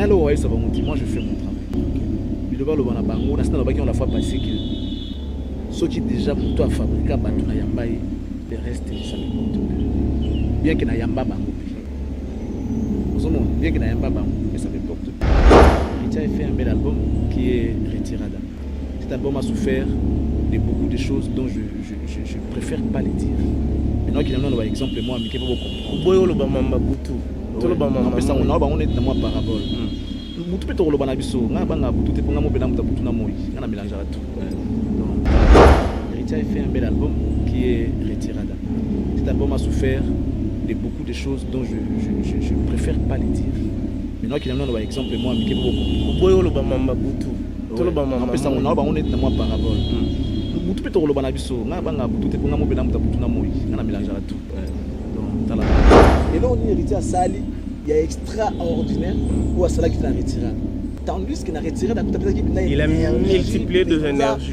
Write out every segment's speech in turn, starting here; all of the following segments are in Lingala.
Mais alors, ouais, ça va monter. Moi, je fais mon travail. Je dois le voir à Bango. On a la fois passé que ceux qui déjà montent à fabriquer Bango na Yamba, le reste, ça ne compte pas. Bien que na Yamba Bango. Bien que na Yamba Bango, mais ça ne porte pas. Ritia a fait un bel album qui est Retirada. Cet album a souffert de beaucoup de choses dont je préfère pas les dire. Maintenant qu'il y a un exemple, moi, mais qui va vous comprendre. Boyo le bamamba butu. Tout le bamamba. On est dans moi parabole. Butu peut te rebana biso. Nga banga butu te ponga mo bena muta butu na moi. Nga na mélange à tout. Donc, Ritia a fait un bel album qui est Retirada. Cet album a souffert de beaucoup de choses dont je préfère pas les dire. Maintenant qu'il y a un exemple, moi, mais qui va vous comprendre. Boyo le bamamba butu. Tout le bamamba. On est dans moi parabole. Butu peut te rebana biso. Nga banga butu te ponga mo bena muta butu na moi. Nga na mélange à tout. Donc, et là, on est hérité à Sali, il y a extraordinaire ou à Sali qui t'a retiré. Tandis qu'il a retiré, il a multiplié de énergie.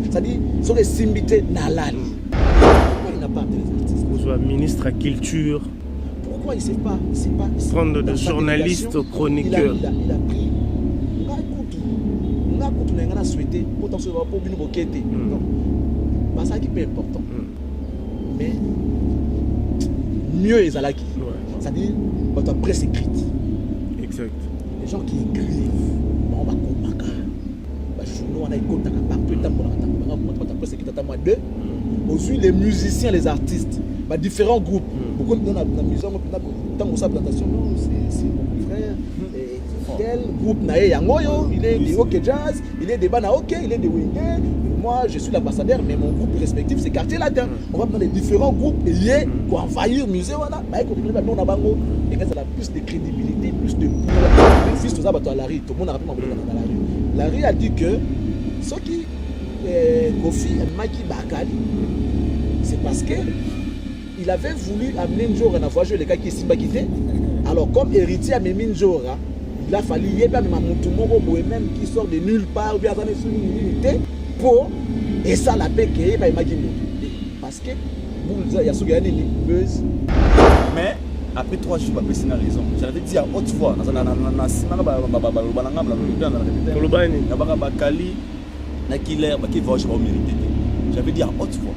Ça dit, sur les simbités Nalani. Pourquoi il n'a pas appelé les artistes? Vous êtes ministre à la culture. Pourquoi il ne sait pas prendre de journalistes chroniqueurs. Il a pris. On a souhaité pour une boquette. Donc, ça qui est important. Mais mieux les alaki. C'est-à-dire votre presse écrite. Exact. Les gens qui écrivent, on va combattre. On a écouté partout, presse écrite à deux. Aussi les musiciens, les artistes, différents groupes. Beaucoup de la musique, dans sa plantation, c'est mon frère. Tel groupe il est des hockey jazz, il est des banahockey, il est des wingers. Moi, je suis l'ambassadeur, mais mon groupe respectif, c'est Quartier Latin. On va prendre les différents groupes liés pour envahir le musée. Voilà. Et ça a plus de crédibilité, plus de pouvoir. Même si tout ça, Larry, tout le monde a rappelé dans la rue. Larry a dit que ce qui Kofi Maki Bakali, c'est parce qu'il avait voulu amener un jour à voyager les gars qui sont quittés. Alors, comme héritier à Minjora, il a fallu y avoir même qui sort de nulle part, bien dans une unité. Pour et ça la paix qui est pas imaginer parce que il y a ce gars ni buzz mais après 3 jours après c'est une raison j'avais dit à haute voix na sima ba Bakali na killer ba qui va je mériter j'avais dit à haute voix.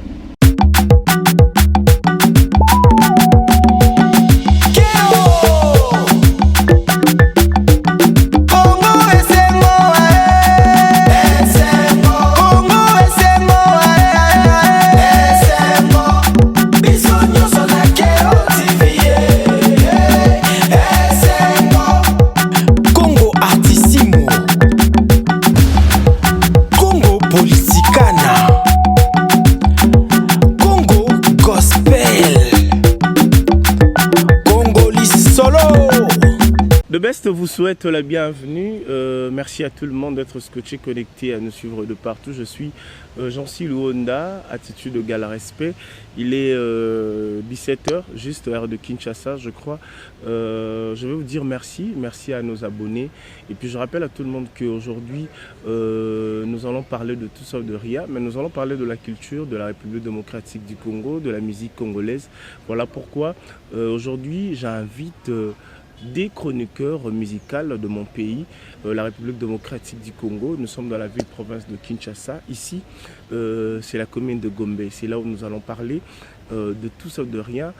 Best vous souhaite la bienvenue. Merci à tout le monde d'être scotché, connecté, à nous suivre de partout. Je suis Jean-Cy Luonda, attitude égale respect. Il est 17h, juste heure de Kinshasa, je crois. Je vais vous dire merci à nos abonnés. Et puis je rappelle à tout le monde qu'aujourd'hui, nous allons parler de tout ça de rien, mais nous allons parler de la culture de la République démocratique du Congo, de la musique congolaise. Voilà pourquoi aujourd'hui j'invite des chroniqueurs musicaux de mon pays, la République démocratique du Congo. Nous sommes dans la ville-province de Kinshasa. Ici, c'est la commune de Gombe. C'est là où nous allons parler de tout ça de rien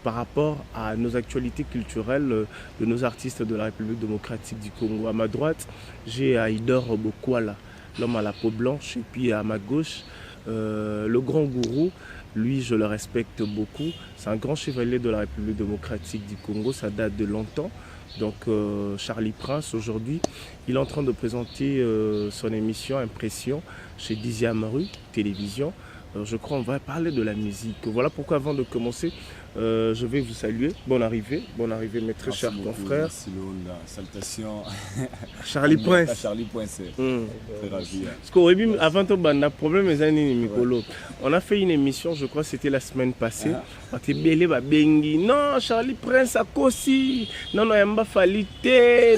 par rapport à nos actualités culturelles de nos artistes de la République démocratique du Congo. À ma droite, j'ai Aïdor Bokwala, l'homme à la peau blanche. Et puis à ma gauche, le grand gourou. Lui, je le respecte beaucoup. C'est un grand chevalier de la République démocratique du Congo. Ça date de longtemps. Donc, Charlie Prince, aujourd'hui, il est en train de présenter son émission Impression chez 10e rue Télévision. Je crois qu'on va parler de la musique. Voilà pourquoi, avant de commencer, je vais vous saluer. Bonne arrivée, mes très chers confrères. Merci Léonda. Salutations. Charlie Prince. Charlie Prince. Très ravi. Parce qu'au avant tout, on a problème on a fait une émission, je crois que c'était la semaine passée. On était belé bengi. Non, Charlie Prince a cossi. Non, il n'y a pas fallu.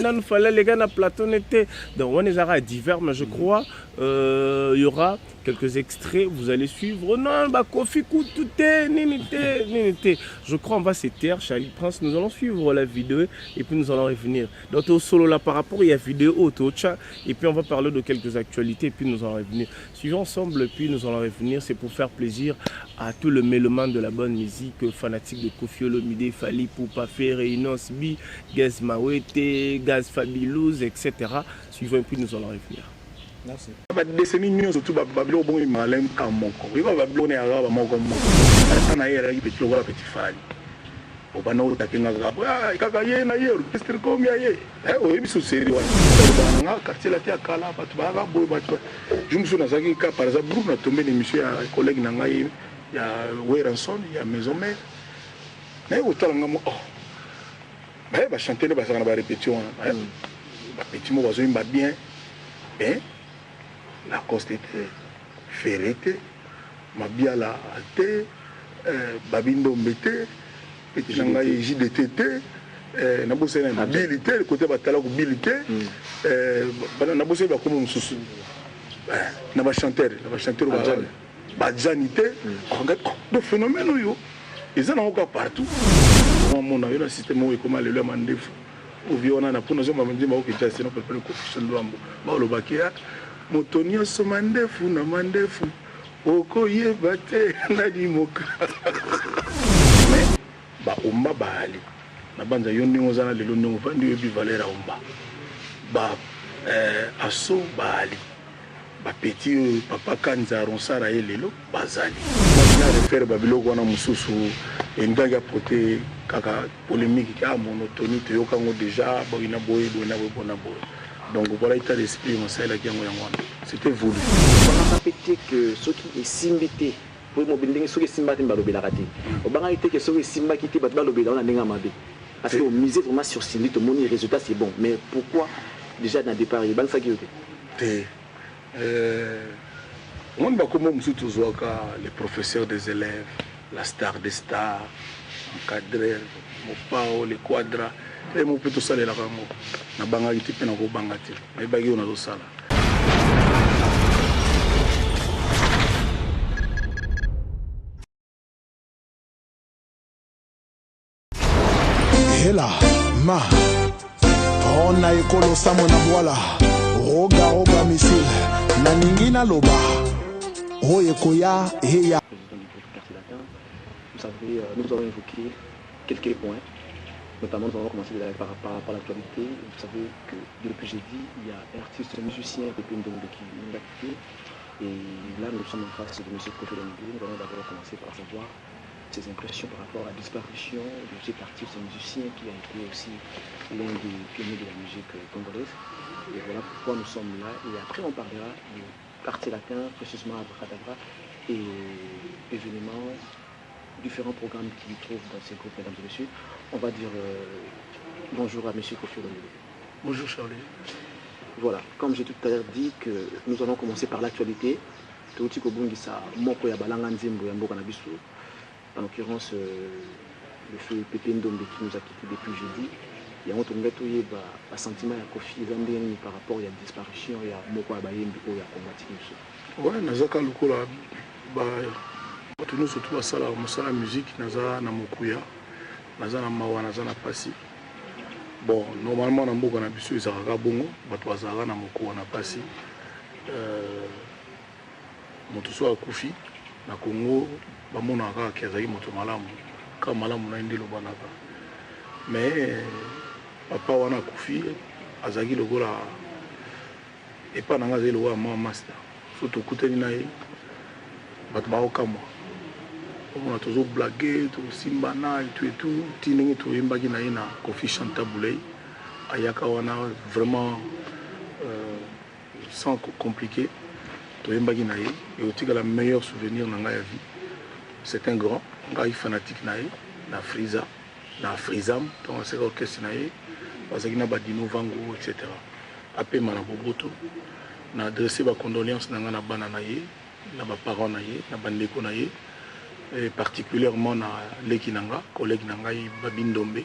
Non, il fallait les gars na plateau n'était. Donc on est à divers, mais je crois il y aura quelques extraits, vous allez suivre. Non, bah Kofi Koutouté, ninité. Je crois qu'on va se taire, Charlie Prince. Nous allons suivre la vidéo et puis nous allons revenir. Donc au solo là par rapport, il y a vidéo auto chat et puis on va parler de quelques actualités et puis nous allons revenir. Suivons ensemble et puis nous allons revenir. C'est pour faire plaisir à tout le mélomane de la bonne musique, fanatique de Koffi Olomide, Fally Ipupa, Reinos B, Gaz Mawete, Gaz Fabilouz, etc. Suivons et puis nous allons revenir. Merci. Décennie nous surtout babilo bon il malin comme moko. Il va babilo ne arabe moko moko. Ça na yera petit logo petit Fally. O bana o takinga gabo. Ah kaka ye na ye orchestre comme ye. O biso seri wa. Bana quartier la tia kala batu ba boy batu. Jumsu na zaki ka par exemple groupe na tombé l'émission ya collègue na ngai ya Weranson ya Maison Mère. Mais o talanga mo. Mais ba chanter ba ça na ba répétition. Ba petit mo bazo imba bien. Hein? La Costité, Ferrete, Mabiala Alte, Babindo Mbete, Petit Nangaï JDTT, Nabosé Nabilité, le côté Batalakou Bilité, Nabosé Bakomo Moussou, Naba chanteur, Badjanité, regarde, le phénomène, ils en ont encore partout. Mon avis, le système où il commence le mandef, où on a pour nous, on m'a dit que j'ai sinon, peut-être que je suis le bakia. Motonio so mandefu na mandefu oko yebate na dimoka mais ba umba bali na banza yondi ngozana lelo ndingo vandi yebi valera umba ba aso bali ba petit papa kanza ronsara lelo bazali na refaire babiloko wana mususu endanga pote kaka polémique ka monotonie to yokango déjà boina boye boina bona boye. Donc voilà l'état d'esprit, c'était voulu. On a répété que ceux qui sont simbité, pour mobiliser ceux qui sont simbité, on a été que ceux qui sont simbité, on a négamabe. Parce que miser vraiment sur Simbi, tout le monde, les résultats c'est bon. Mais pourquoi déjà dans le départ, il y a des facultés? On va comme les professeurs des élèves, la star des stars, encadré, les quadras. Et mon petit salaire là na banga type na ko banga ti mais bagi on a do sala hela ma on a ekolo samo na boala roga misil na ningina loba oyekoya heya. Vous savez, nous avons évoqué quelques points. Notamment, nous allons commencer par rapport à l'actualité. Vous savez que depuis jeudi, il y a un artiste, un musicien Pépé Ndombe qui nous a quitté. Et là, nous sommes en face de M. Koffi Olomide. Nous allons d'abord commencer par savoir ses impressions par rapport à la disparition de cet artiste, un musicien qui a été aussi l'un des pionniers de la musique congolaise. Et voilà pourquoi nous sommes là. Et après, on parlera du quartier latin, précisément à Brakadabra, et événements, différents programmes qui trouvent dans ces groupes, mesdames et messieurs. On va dire bonjour à M. Koffi Olomide. Bonjour Charlie. Voilà, comme j'ai tout à l'heure dit que nous allons commencer par l'actualité. En l'occurrence, le feu Pépé Ndombe qui nous a quittés depuis jeudi. Il y a un sentiment de Koffi par rapport à la disparition, il y a Moko Abayembi ou il y a combattu. Ouais, Nazaka Lukola, nous surtout à la musique, Naza Namokuya. Naza na mawa naza na pasi. Bon, normalement na mboka na biso ezalaka bongo, bato bazalaka na moko na pasi. Moto so akufi na Congo bamonaka ke azali moto malamu, ka malamu na ndelo banaka. Mais papa wana akufi azaki lokola epa nanga azali lokola mwa master. So tokutani na ye bato baokamwa. On a toujours blagué, tout simbana et tout, tiningi tout imbagi na ina Koffi Chanta Boulay, ayaka wana vraiment sans compliquer, tout imbagi na ye et aussi la meilleur souvenir na ya vie. C'est un grand, ngai fanatique na ye, na Friza, na Frizam, donc c'est orchestre na ye, parce qu'il na badino vango etc. Apé mana boboto, na adressé ba condoléances na ngana bana na ye, na ba parents na ye, na bandeko na ye. Et particulièrement na leki nanga collègue nanga Babindombe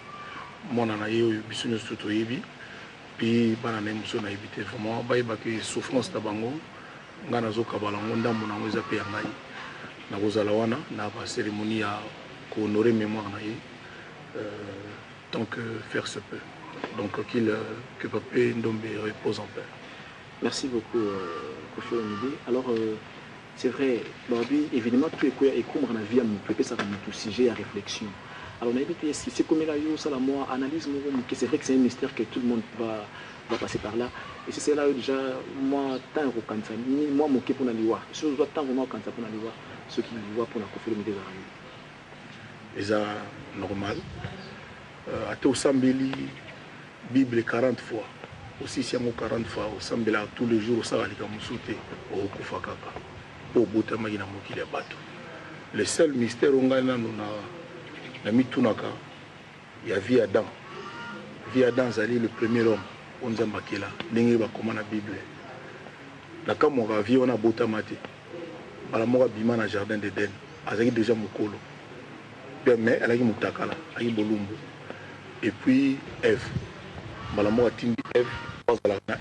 mona na ye bisunyo soto yebi puis bana na muso na yebite vraiment bayeba ke souffrance ta bango ngana zo kabala ndambo na ngeza pe ngai na kozala wana na ba cérémonie ya honorer mémoire tant que faire se peut. Donc que Papé Ndombe repose en paix. Merci beaucoup, Kofi Olomide. Alors, c'est vrai, évidemment, tout est comme on a vu, ça va tout sujet à réflexion. Alors, on a évité, c'est comme là, ça, moi, analyse, c'est vrai que c'est un mystère que tout le monde va passer par là. Et c'est là déjà, moi, tant au cancer, moi, mon pour la loi. Si je dois tant vraiment au cancer pour la loi, ceux qui voient pour la Kofi Olomide. Et ça, normal. À tout Sambeli, Bible 40 fois. Aussi, si on 40 fois, au Sambela, tous les jours, ça va aller comme sauter au Kufakaka. Pour Boutama, il y a un bateau. Le seul mystère, on a mis Tunaka, il y a vie Adam. Vie Adam, c'est le premier homme. On a marqué là. N'est-ce pas comment la Bible. La Kamora vie, on a Boutamate. Balamora Bima dans le jardin d'Éden. Elle a déjà Mukolo. Mais elle a eu Moutakala, elle a eu Bolumbo. Et puis Ève. Balamora Tindi Ève.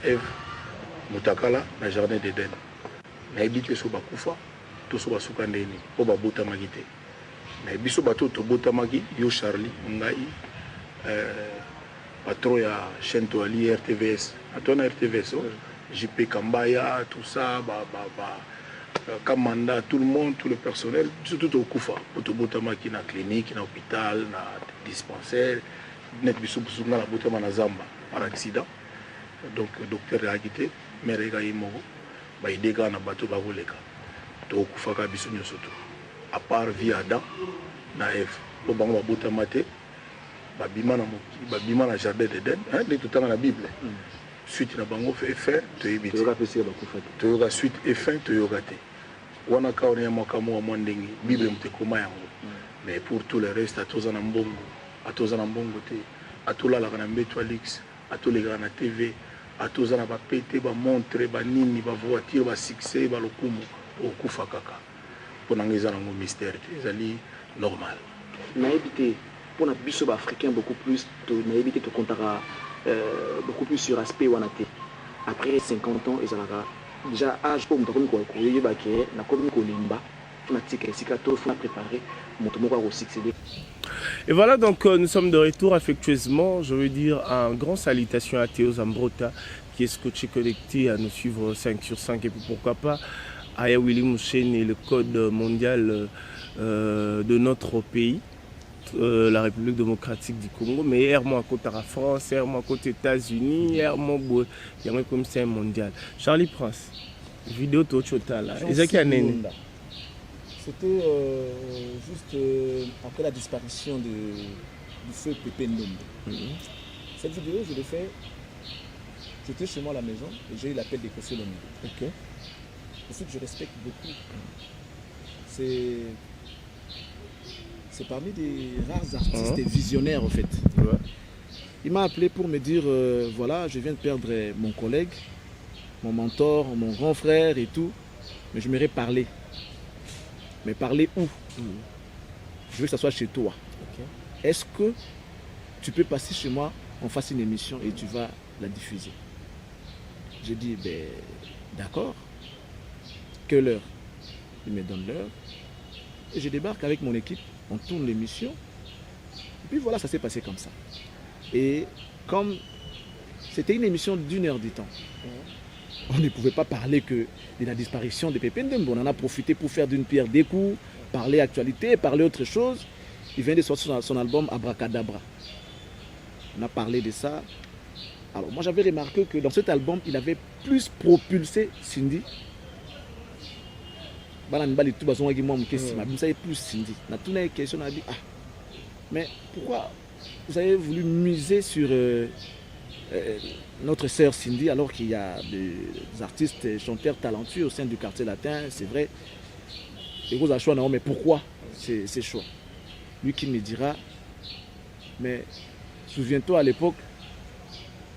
Ève. Moutakala dans le jardin d'Éden. Mais elle habite sur Bakufa. Tout sur Basukandeni. Pour Boutamagite. Mais biso bato to Boutamagi, yo Charlie, Ngai. Patron ya chaîne Toali RTVS. Attends RTVS. JP Kambaya, tout ça, Kamanda, tout le monde, tout le personnel, surtout au Koufa, pour tout Boutama qui est dans la clinique, dans l'hôpital, dans le dispensaire, net bisou dans la Boutama na Zamba par accident. Donc docteur a quitté, mais les gars ils m'ont des gars na bateau bavoleka. To Koufa ka bisou surtout. À part via Adam na Ève, pour bango Boutama te, babima na jardin d'Éden, hein, de tout temps dans la Bible. Suite na bango fait fin to yebiti to yoga suite et fin to yoga te wana ka on ya makamo wa ndenge bible mtekoma yango mais pour tout le reste atoza na mbongo te atola la kana mbeto Alix atolega na TV atoza na ba pete ba montre ba nini ba voiture ba succès ba lokumu okufa kaka pona ngeza nango mystère ezali normal na éviter pour na biso ba africain beaucoup plus na éviter to comptera beaucoup plus sur l'aspect Wanate. Après 50 ans, ils ont déjà âge pour me dire Et voilà, donc nous sommes de retour affectueusement. Je veux dire un grand salutation à Théo Zambrota qui est scotché connecté à nous suivre 5 sur 5 et puis pourquoi pas à Willy Mouchen et le code mondial de notre pays. La République démocratique du Congo, mais hier moi côté la France, hier moi côté États-Unis, hier moi il y a comme c'est mondial. Charlie Prince, vidéo tout total. C'était juste après la disparition du feu Pépé Ndombe. Cette vidéo, je l'ai fait. J'étais chez moi à la maison et j'ai eu l'appel des Kofi Olomide. Ok. Aussi que je respecte beaucoup. C'est parmi des rares artistes et visionnaires en fait. Ouais. Il m'a appelé pour me dire voilà, je viens de perdre mon collègue, mon mentor, mon grand frère et tout, mais je m'aimerais parler. Mais parler où? Je veux que ça soit chez toi. Okay. Est-ce que tu peux passer chez moi, on fasse une émission et tu vas la diffuser? J'ai dit ben d'accord. Quelle heure? Il me donne l'heure. Et je débarque avec mon équipe. On tourne l'émission. Et puis voilà, ça s'est passé comme ça. Et comme c'était une émission d'1 heure du temps, on ne pouvait pas parler que de la disparition de Pépé Ndombe. On en a profité pour faire d'une pierre deux coups, parler actualité, parler autre chose. Il vient de sortir son album Abracadabra. On a parlé de ça. Alors moi j'avais remarqué que dans cet album, il avait plus propulsé Cindy. Plus Cindy. Mais pourquoi vous avez voulu miser sur notre sœur Cindy alors qu'il y a des artistes et chanteurs talentueux au sein du quartier latin? C'est vrai. Mais pourquoi ces choix? Lui qui me dira, mais souviens-toi à l'époque,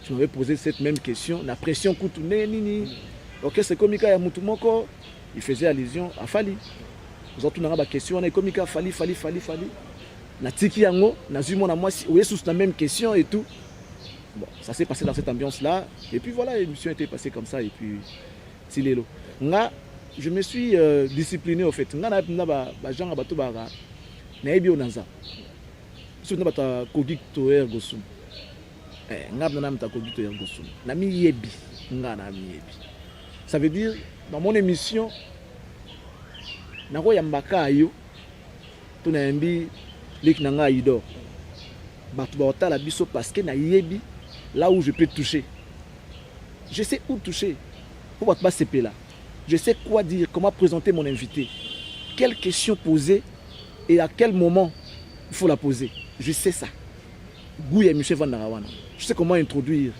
tu m'avais posé cette même question, la pression Koutoune, Nini. Ok, c'est comme Yamutumoko. Il faisait allusion à Fali. Nous avons une question, on a comme Fali. Natiki Yango, Nazumon à moi, oui, sous la même question et tout. Bon, ça s'est passé dans cette ambiance-là. Et puis voilà, l'émission était passée comme ça. Et puis, c'est l'élo. Je me suis discipliné au fait. nayebi o naza so na bata Kogi to Ergo Sum ngab na mta Kogi to Ergo Sum na mi yebi nga na mi yebi. Ça veut dire dans mon émission nako yambaka yo to na yambi lik na nga idor batu ba otala biso parce que na yebi là où je peux toucher. Je sais où toucher. Pour pas se là. Je sais quoi dire, comment présenter mon invité. Quelle question poser et à quel moment il faut la poser. Je sais ça. Goût et Michel Van Narawana. Je sais comment introduire.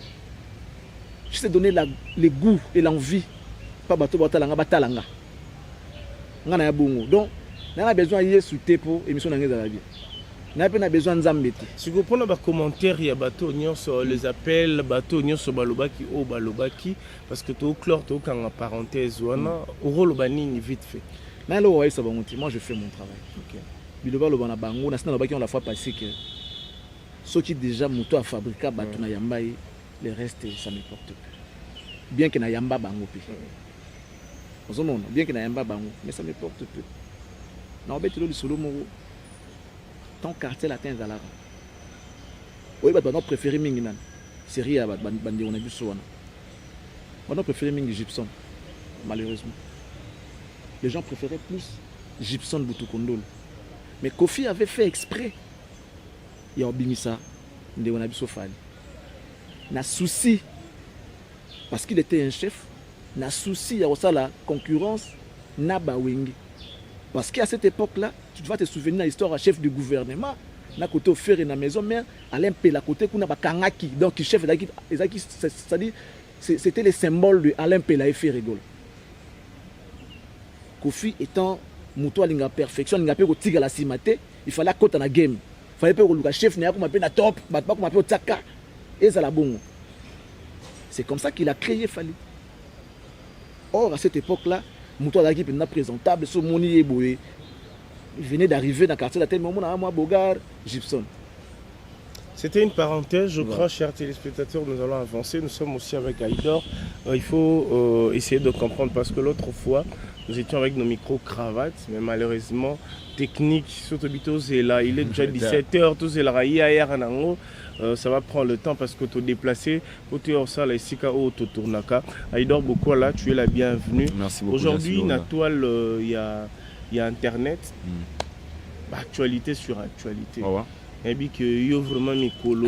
Je sais donner les goûts et l'envie. Pas bateau batalanga batalanga. Ngana ya bongo. Donc, on a besoin de soutenir pour émission d'Angers à la vie. On a besoin de zambete. Si vous prenez des commentaires, il y a bateau sur les appels, bateau sur balobaki ou balobaki parce que tu as clore tu as en parenthèse ou au rôle banini vite fait. Moi je fais mon travail. OK. Biloba lo bana bango na sina lobaki on la fois passé que ceux qui déjà moto a fabriqué bateau na yamba les restes ça me porte peu. Bien que na yamba bango pe. Bien que na yamba bango mais ça me porte peu. Na obeti lo solo moko ton quartier latin zalara. Oui, bah notre préféré minginan. Série à bandi on a vu souvent. On préféré mingi Gibson. Malheureusement. Les gens préféraient plus Gibson Boutou Kondol. Mais Kofi avait fait exprès. Il y a Obinissa, on a vu Sofali. N'a souci parce qu'il était un chef. N'a souci il y a aussi la concurrence Naba Wing. Parce qu'à cette époque-là, tu vas te souvenir de l'histoire à chef du gouvernement. Na côté offert et na maison mère, Alain Pela côté kuna ba Kangaki. Donc chef d'équipe, c'est-à-dire c'était le symbole de Alain Pela et Ferrigol. Kofi étant muto alinga perfection, alinga pe ko tiga la simate, il fallait côté na game. Il fallait pe ko luka chef na ko mape na top, ba ko mape otaka. Et ça la bongo. C'est comme ça qu'il a créé Fali. Or à cette époque-là, muto la équipe n'a présentable so moni eboé. Il venait d'arriver dans le quartier de la tête, mais on a Bogar, Gibson. C'était une parenthèse, je crois, chers téléspectateurs, nous allons avancer. Nous sommes aussi avec Aïdor. Il faut essayer de comprendre parce que l'autre fois, nous étions avec nos micro-cravates, mais malheureusement, technique, surtout est là, il est déjà 17h, tout est là, ça va prendre le temps parce que tu es déplacé, pour tu es ça, ici, tu tournes. Aïdor beaucoup là, tu es la bienvenue. Merci beaucoup. Aujourd'hui, dans la toile, il y a Internet, actualité sur actualité. Oh, ouais. Et puis que yo vraiment Nicolo,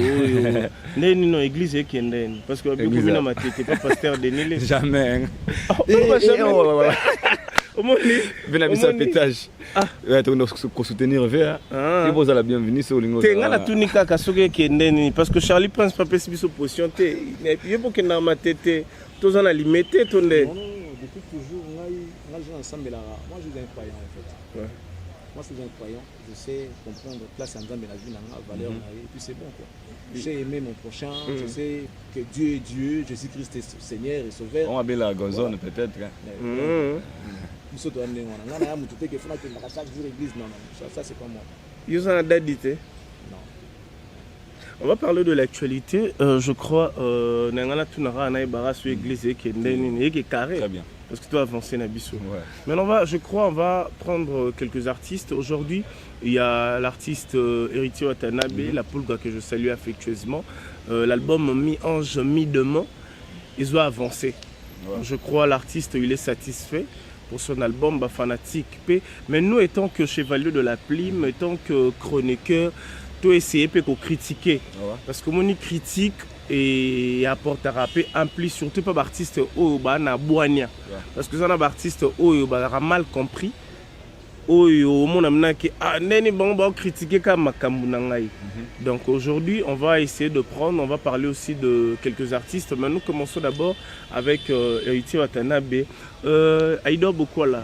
non église qui est parce que tu n'es pas pasteur de Nile. Jamais. Au moins, ben à sa pétage. Ouais, tu nous soutenir vers. Tu vous la bienvenue sur le. Tu as la tunica kasoge qui est parce que Charlie Prince pas pèse bis opposition te. Il faut que na ma tête tous en limité ton. Non, depuis toujours on a ensemble là. Moi je suis un croyant en fait. Ouais. Moi, c'est un croyant, je sais comprendre place en dans la vie, la valeur, et puis c'est bon quoi. J'ai aimé mon prochain, je sais que Dieu est Dieu, Jésus-Christ est Seigneur et Sauveur. On a bien la gazone peut-être. Nous sommes dans chaque jour l'église, non, ça c'est pas moi. Ils ont d'adité. Non. On va parler de l'actualité. Je crois que Nangana Tunara Naïbara sur l'église qui est carré. Très bien. Parce que tu as avancé Nabiso. Ouais. Maintenant, je crois on va prendre quelques artistes. Aujourd'hui, il y a l'artiste Héritier Watanabe, la Poulga que je salue affectueusement. L'album Mi-Ange, Mi-Demain, ils ont avancé. Ouais. Je crois l'artiste il est satisfait pour son album Fanatique. Mais nous, étant que chevalier de la plume, étant que chroniqueur, tu as essayé de critiquer. Ouais. Parce que mon critique et apporte à rapper implique surtout pas d'artistes na boania parce que ça n'a d'artistes mal compris mon amna qui neni bon critiquer comme makambu na ngai. Donc aujourd'hui on va essayer de prendre, on va parler aussi de quelques artistes, mais nous commençons d'abord avec Héritier Watanabe. Aïdor beaucoup là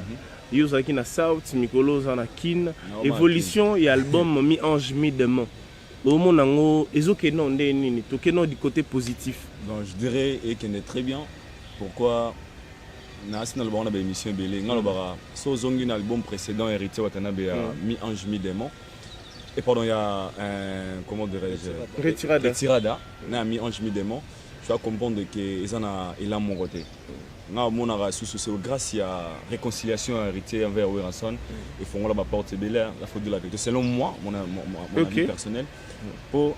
Yozaki na South Mikolo Zanakin évolution et album Mi-Ange Mi-Demain. Au monde, du côté positif. Donc, je dirais qu'il est très bien. Pourquoi on a une émission Belé. On a un album précédent, Héritier Watanabe, Mi-Ange, Mi-Démon. Et pardon, il y a un. Comment dirais-je? Retirada. On a Mi-Ange, Mi-Démon. tu vas comprendre que ils en a il a mon côté. C'est grâce à la réconciliation héritier envers Weranson et font la porte belle la faute de la vérité. Selon moi, mon avis personnel, pour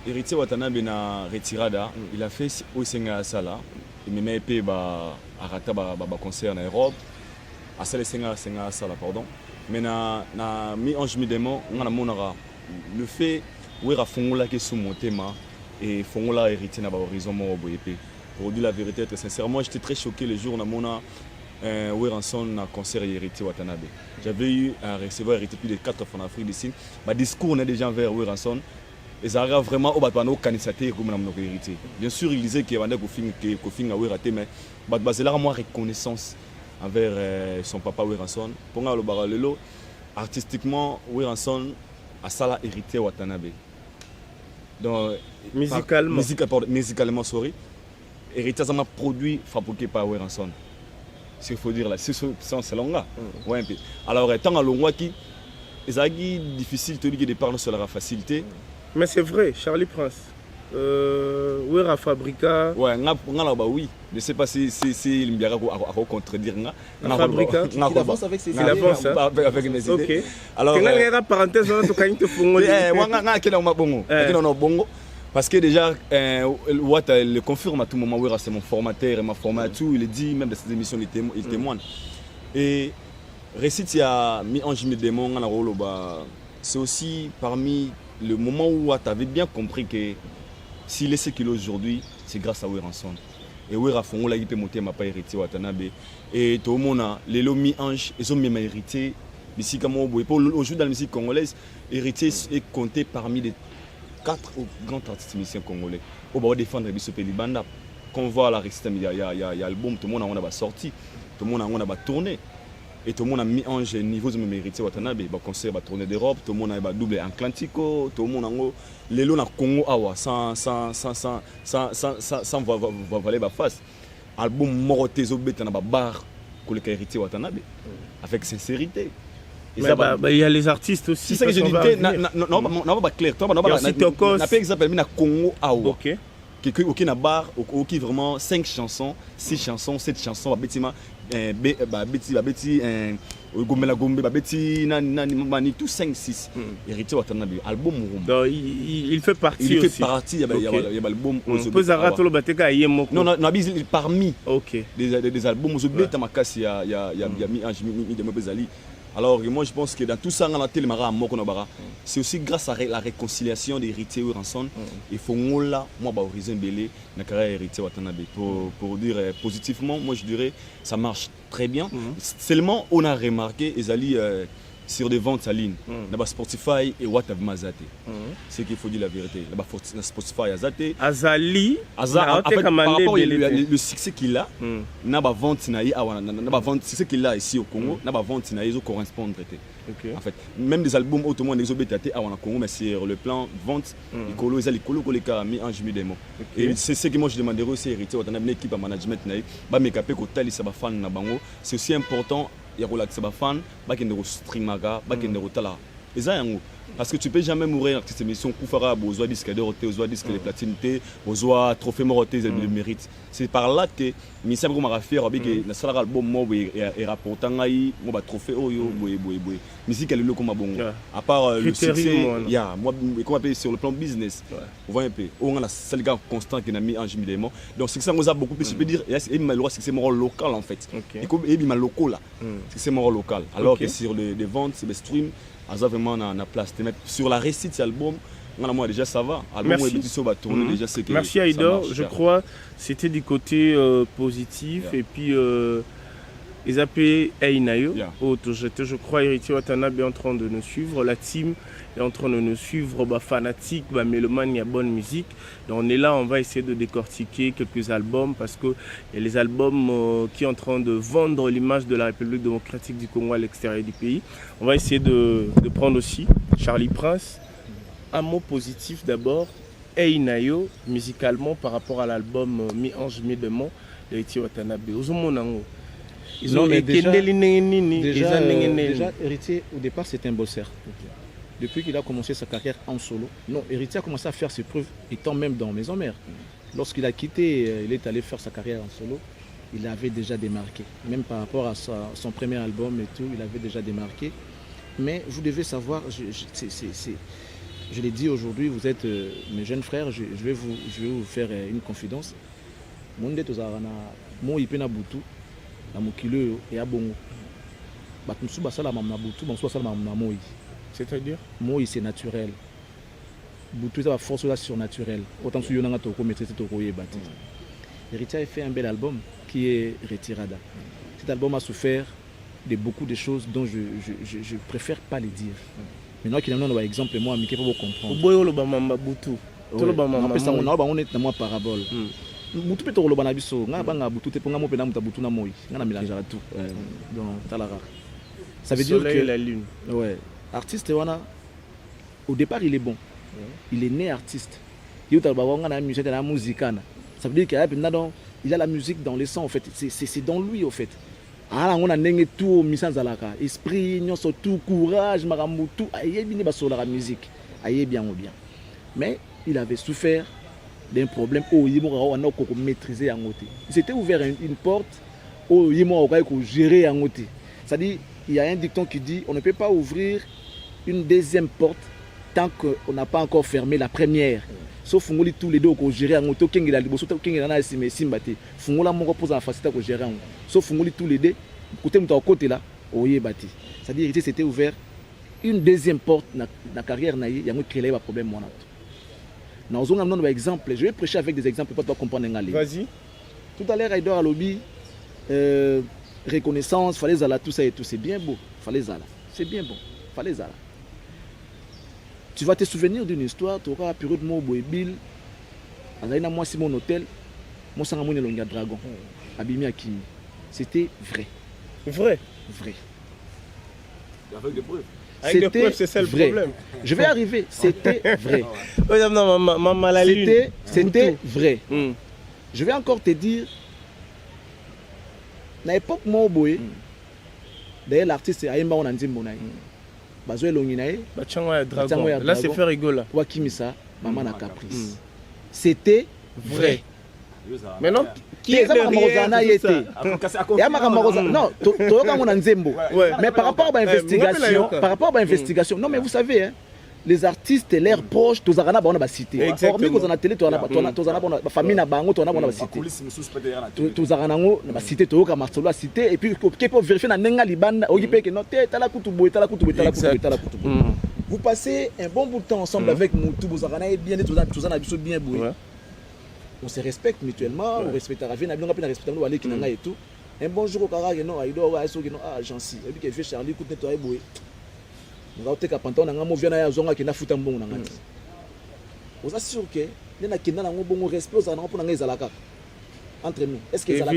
héritier Watanabe na retirada, il a fait au Senga Sala, il me met épée à rata concert en Europe, à Sala Senga Sala pardon. Mais na mi-ange mi-démon, on a mon le fait où il a fond la que sous mon thème et font la héritier na horizon mon épée. Pour dire la vérité, très sincèrement, j'étais très choqué le jour où on a Weranson à concert héritier Watanabe. J'avais eu un receveur héritier plus de 4 fois en Afrique d'ici. Ma discours on est déjà vers Weranson. Et ça arrive vraiment au bateau candidaté comme notre héritier. Bien sûr, il disait qu'il y avait un Kofing à Weraté, mais c'est là moi reconnaissance envers son papa Weranson. Pour moi, le baralelo, artistiquement, Weranson a ça là héritier Watanabe. Donc, musicalement, sorry. Héritier ça m'a produit fabriqué par Weranson. C'est il faut dire là, c'est longa. Ouais, alors tant à longa qui est difficile de dire de parler sur la facilité. Mais c'est vrai, Charlie Prince. Wera Fabrica. Ouais, oui. Je ne sais pas si il me dira à contredire. Fabrica. Il avance avec ses idées. Il avance avec mes idées. Ok. Alors, parenthèse, on parce que déjà, Watt le confirme à tout moment, c'est mon formateur, il m'a formé à tout, il dit même dans ses émissions, il témoigne. Et récite, il y a mi-ange, mi-démon, c'est aussi parmi le moment où Watt avait bien compris que s'il est ce qu'il est aujourd'hui, c'est grâce à Weranson. Et Weranson, il peut monter ma pas héritier Watanabe. Et tout le monde a les mi-ange, ils ont même hérité. Ici, comme aujourd'hui dans la musique congolaise, héritier est compté parmi les 4 grands artistes musiciens congolais. On va défendre Bissau Pelibanda. Quand on voit la récite, il y a l'album, tout le monde a sorti, tout le monde a tourné. Et tout le monde a mis en niveau de mériter Watanabe. Il concert va tourner d'Europe, tout le monde a doublé en Atlantico, tout le monde a les lots Congo awa sans valer la face. Album Morotezo Bet na bar que le héritier Watanabe avec sincérité. Il y a les artistes aussi. C'est ça que je dis. Non, pas clair. On a par exemple na Congo awa. OK. Qui na bar, qui vraiment 5 chansons, 6 chansons, 7 chansons, bâtiment tout 5 6 héritier Watanabe album il fait partie il fait partie il y a l'album non parmi OK des albums aux bêta makasi il y a mis un bezali. Alors moi je pense que dans tout ça c'est aussi grâce à la réconciliation des héritiers Weranson et faut là moi horizon belé na carrière héritier Watanabe pour dire positivement moi je dirais ça marche très bien. Seulement on a remarqué Ezali sur des ventes en ligne na Spotify et Watanabe Mazate. C'est qu'il faut dire la vérité. Na Spotify Azate Azali par rapport le succès qu'il a na ba vente na vente c'est ce qu'il a ici au Congo na ba vente na iso correspondre traité. En fait même des albums autrement des obétatés à Congo mais sur le plan vente ikolo ezali kolo koleka mi ange mi demo. Et c'est ce que moi je demanderais aussi héritier Watanabe une équipe à management na ba mekape ko talisa ba fan na bango c'est aussi important il y a relaxé ba fan ba kende ko streamaga ba kende ko tala eza yango parce que tu peux jamais mourir dans cette émission Koufara besoin disque d'or besoin disque de platine besoin trophée moroté de mérite c'est par là que Missa Broma Rafier avec le seul album mo et rapportant ngai mo ba trophée oyo boy musique elle le comme bon à part le succès il y a moi comment appeler sur le plan business on voit un peu on a la seule gars constant qui n'a mis en jumilément donc c'est ça nous a beaucoup plus je peux dire et malheureusement c'est mon rôle local en fait et bien local là c'est mon rôle local alors que sur les ventes c'est le stream Aza vraiment na place de mettre sur la récite album moi déjà ça va album déjà c'est que merci Aïdor je crois c'était du côté positif et puis ils appellent Einayo je crois héritier Watanabe est en train de nous suivre la team est en train de nous suivre fanatique mélomane il y a bonne musique donc on est là on va essayer de décortiquer quelques albums parce que il y a les albums qui sont en train de vendre l'image de la République démocratique du Congo à l'extérieur du pays. On va essayer de prendre aussi Charlie Prince. Un mot positif d'abord Einayo musicalement par rapport à l'album Mi-Ange Mi-Démon d'Héritier Watanabe ils ont déjà Héritier au départ c'était un bosseur. Depuis qu'il a commencé sa carrière en solo, non, Héritier a commencé à faire ses preuves étant même dans Maison Mère. lorsqu'il a quitté, il est allé faire sa carrière en solo, il avait déjà démarqué. Même par rapport à son premier album et tout, il avait déjà démarqué. Mais vous devez savoir, je l'ai dit aujourd'hui, vous êtes mes jeunes frères, je vais vous faire une confidence. Monde tozarana mo ipena butu na mokilo et abongo. Batumsu basala mamna butu, banso basala mamna moi. C'est-à-dire Moi c'est naturel. Butu ça va force là surnaturel. Autant que yonanga toko maîtriser toko yebati. Héritier a fait un bel album qui est Retirada. Cet album a souffert de beaucoup de choses dont je préfère pas les dire. Maintenant qu'il y a un exemple, moi, Mickey, pour vous comprendre. Boyo le bamamba butu. Tout le bamamba. On est dans moi parabole. Butu peut te na biso. Nga banga butu te ponga mo pena muta butu na moi. Nga na mélange à tout. Donc talara. Ça veut dire que la lune. Ouais. Artiste wana au départ il est bon. Il est né artiste. Il a la musique dans la musique. Ça veut dire qu'il a la musique dans le sang en fait. C'est dans lui en fait. Ah, on a tout misanzalaka, esprit, tout courage, maramou tout, aïe bien baso la musique, aïe bien ou bien. Mais il avait souffert d'un problème où il a maîtrisé en côté. Il s'était ouvert une porte où il a géré en côté. C'est-à-dire, il y a un dicton qui dit on ne peut pas ouvrir une deuxième porte tant qu'on n'a pas encore fermé la première. Sauf que tous les deux ont géré en auto, qui a liboso, qui a simé simbate. Fungola mon repose en facilité à gérer en. Sauf que tous les deux, côté mon côté là, oye bati. C'est-à-dire que c'était ouvert une deuxième porte dans la carrière naïe, il y a un créé un problème mon autre. Nous avons un exemple. Je vais prêcher avec des exemples pour toi comprendre un. Vas-y. Tout à l'heure, il doit à lobby, reconnaissance, fallait zala tout ça et tout, c'est bien beau, fallait zala, c'est bien bon, fallait zala. Tu vas te souvenir d'une histoire, tu auras un période de Boébil, moi c'est mon hôtel, moi c'est mon Longa Dragon, Abimi Akimi. C'était vrai. Vrai. Vrai. Avec des preuves. Avec des preuves, c'est ça le problème. Je vais arriver, c'était vrai. C'était vrai. Je vais encore te dire, à l'époque Moboé, d'ailleurs l'artiste est Aïmba Onandim Bonaï. Là c'est fait rigoler. Maman a caprice. C'était vrai. Maintenant, qui est derrière non, mais par rapport à l'investigation, non mais vous savez, hein, les artistes, leurs proches, tous arana ba on a cité. Hormis qu'on a télé, tous arana famille na bango, tous arana ba cité. Tous arana ngo na cité, tous ka martelo cité et puis qui peut vérifier na nenga libanda, oki pe que non tala kutubo, tala kutubo, tala kutubo, tala kutubo. Vous passez un bon bout de temps ensemble avec Moutou, vous arana bien tous arana bien boué. On se respecte mutuellement, on respecte la vie, on a respecté nous aller qui n'a et tout. Un bon jour au Carré, non, il doit avoir qui non ah Jancy, et puis qu'il fait Charlie écoute nettoyer boué. On va te capanton na ngamo vient na zonga qui na futa mbongo na ngati. Vous assure que les na kinda na ngo bongo respect za na pour na ngezalaka. Entre nous, est-ce que ça la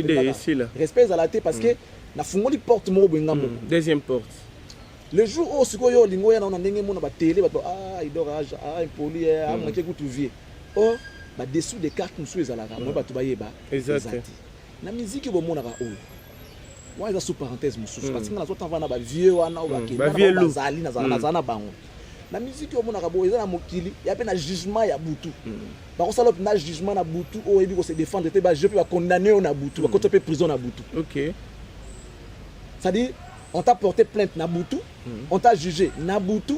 respect za la té parce que na fungoli porte mo bengambo. Deuxième porte. Le jour où sikoyo lingo ya na ndenge mo na ba télé ba ah il dort ah impoli ah manquer ku vie. Oh ba dessous des cartes nous les alaka moi ba to ba yeba. Exact. Na musique bo mona ka oyo. Moi ça sous parenthèse mususu parce que na zota vana ba vieux wana ba ke na zali na zana bango. Na musique bo mona ka bo eza na mokili ya pe na jugement ya butu. Ba ko sala na jugement na butu o ebi ko se défendre te ba je peux ba condamner na butu ba ko to pe prison na butu. OK. Ça dit on t'a porté plainte na butu, on t'a jugé na butu,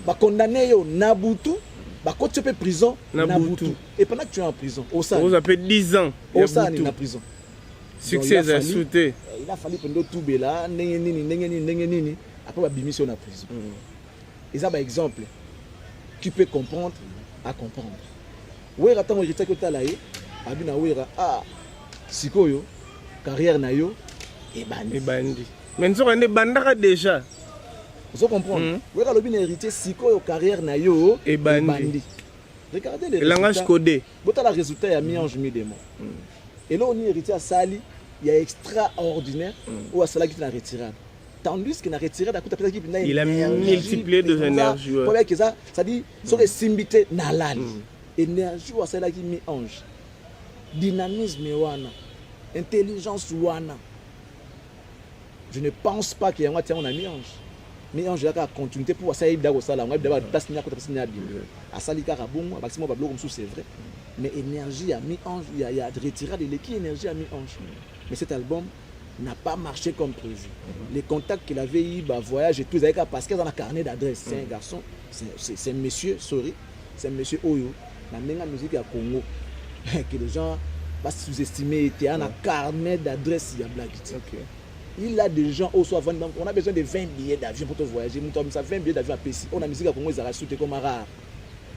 ba condamner yo na butu. Bah, quand tu es en prison, et pendant que tu es en prison, vous appelez 10 ans. Au sein de la prison. Succès à sauter. Il a fallu pendant tout là, après la démission de la prison. Et ça, par exemple, qui peut comprendre à comprendre. Oui, attends, je sais que tu as là, ah, sikoyo, carrière na yo, et bandi. Mais nous avons bandara déjà. Vous comprenez? Vous avez le héritier sikoyo carrière na yo et bandi. Regardez les langage codé. Vous avez le résultat ya mi-ange mi-démon. Et là on est héritier à Sali, il y a extraordinaire ou à Sali qui n'a retiré. Tandis qu'il n'a retiré d'un coup il a multiplié de énergie. Pour que ça dit sur les simbité nalali. Énergie ou à Sali qui mi-ange. Dynamisme wana, intelligence wana. Je ne pense pas qu'il y a un mi-ange. mi-ange a continuité pour ça il d'abord ça là on a d'abord place ni à côté place ni à bien à ça l'ika rabon maximum bablo comme c'est vrai mais énergie à mi-ange il y a retiré de l'équipe énergie à mi-ange mais cet album n'a pas marché comme prévu. Les contacts qu'il avait eu, voyage et tout, parce qu'il a un carnet d'adresse. C'est un garçon, c'est un monsieur, c'est un monsieur Oyo, la même musique à Congo, que les gens vont sous-estimer, il y a un carnet d'adresse, il y a blague. Il a des gens, on a besoin de 20 billets d'avion pour te voyager, ça 20 billets d'avion à Pessi. On a musique à Congo, ils ont racheté comme un rare.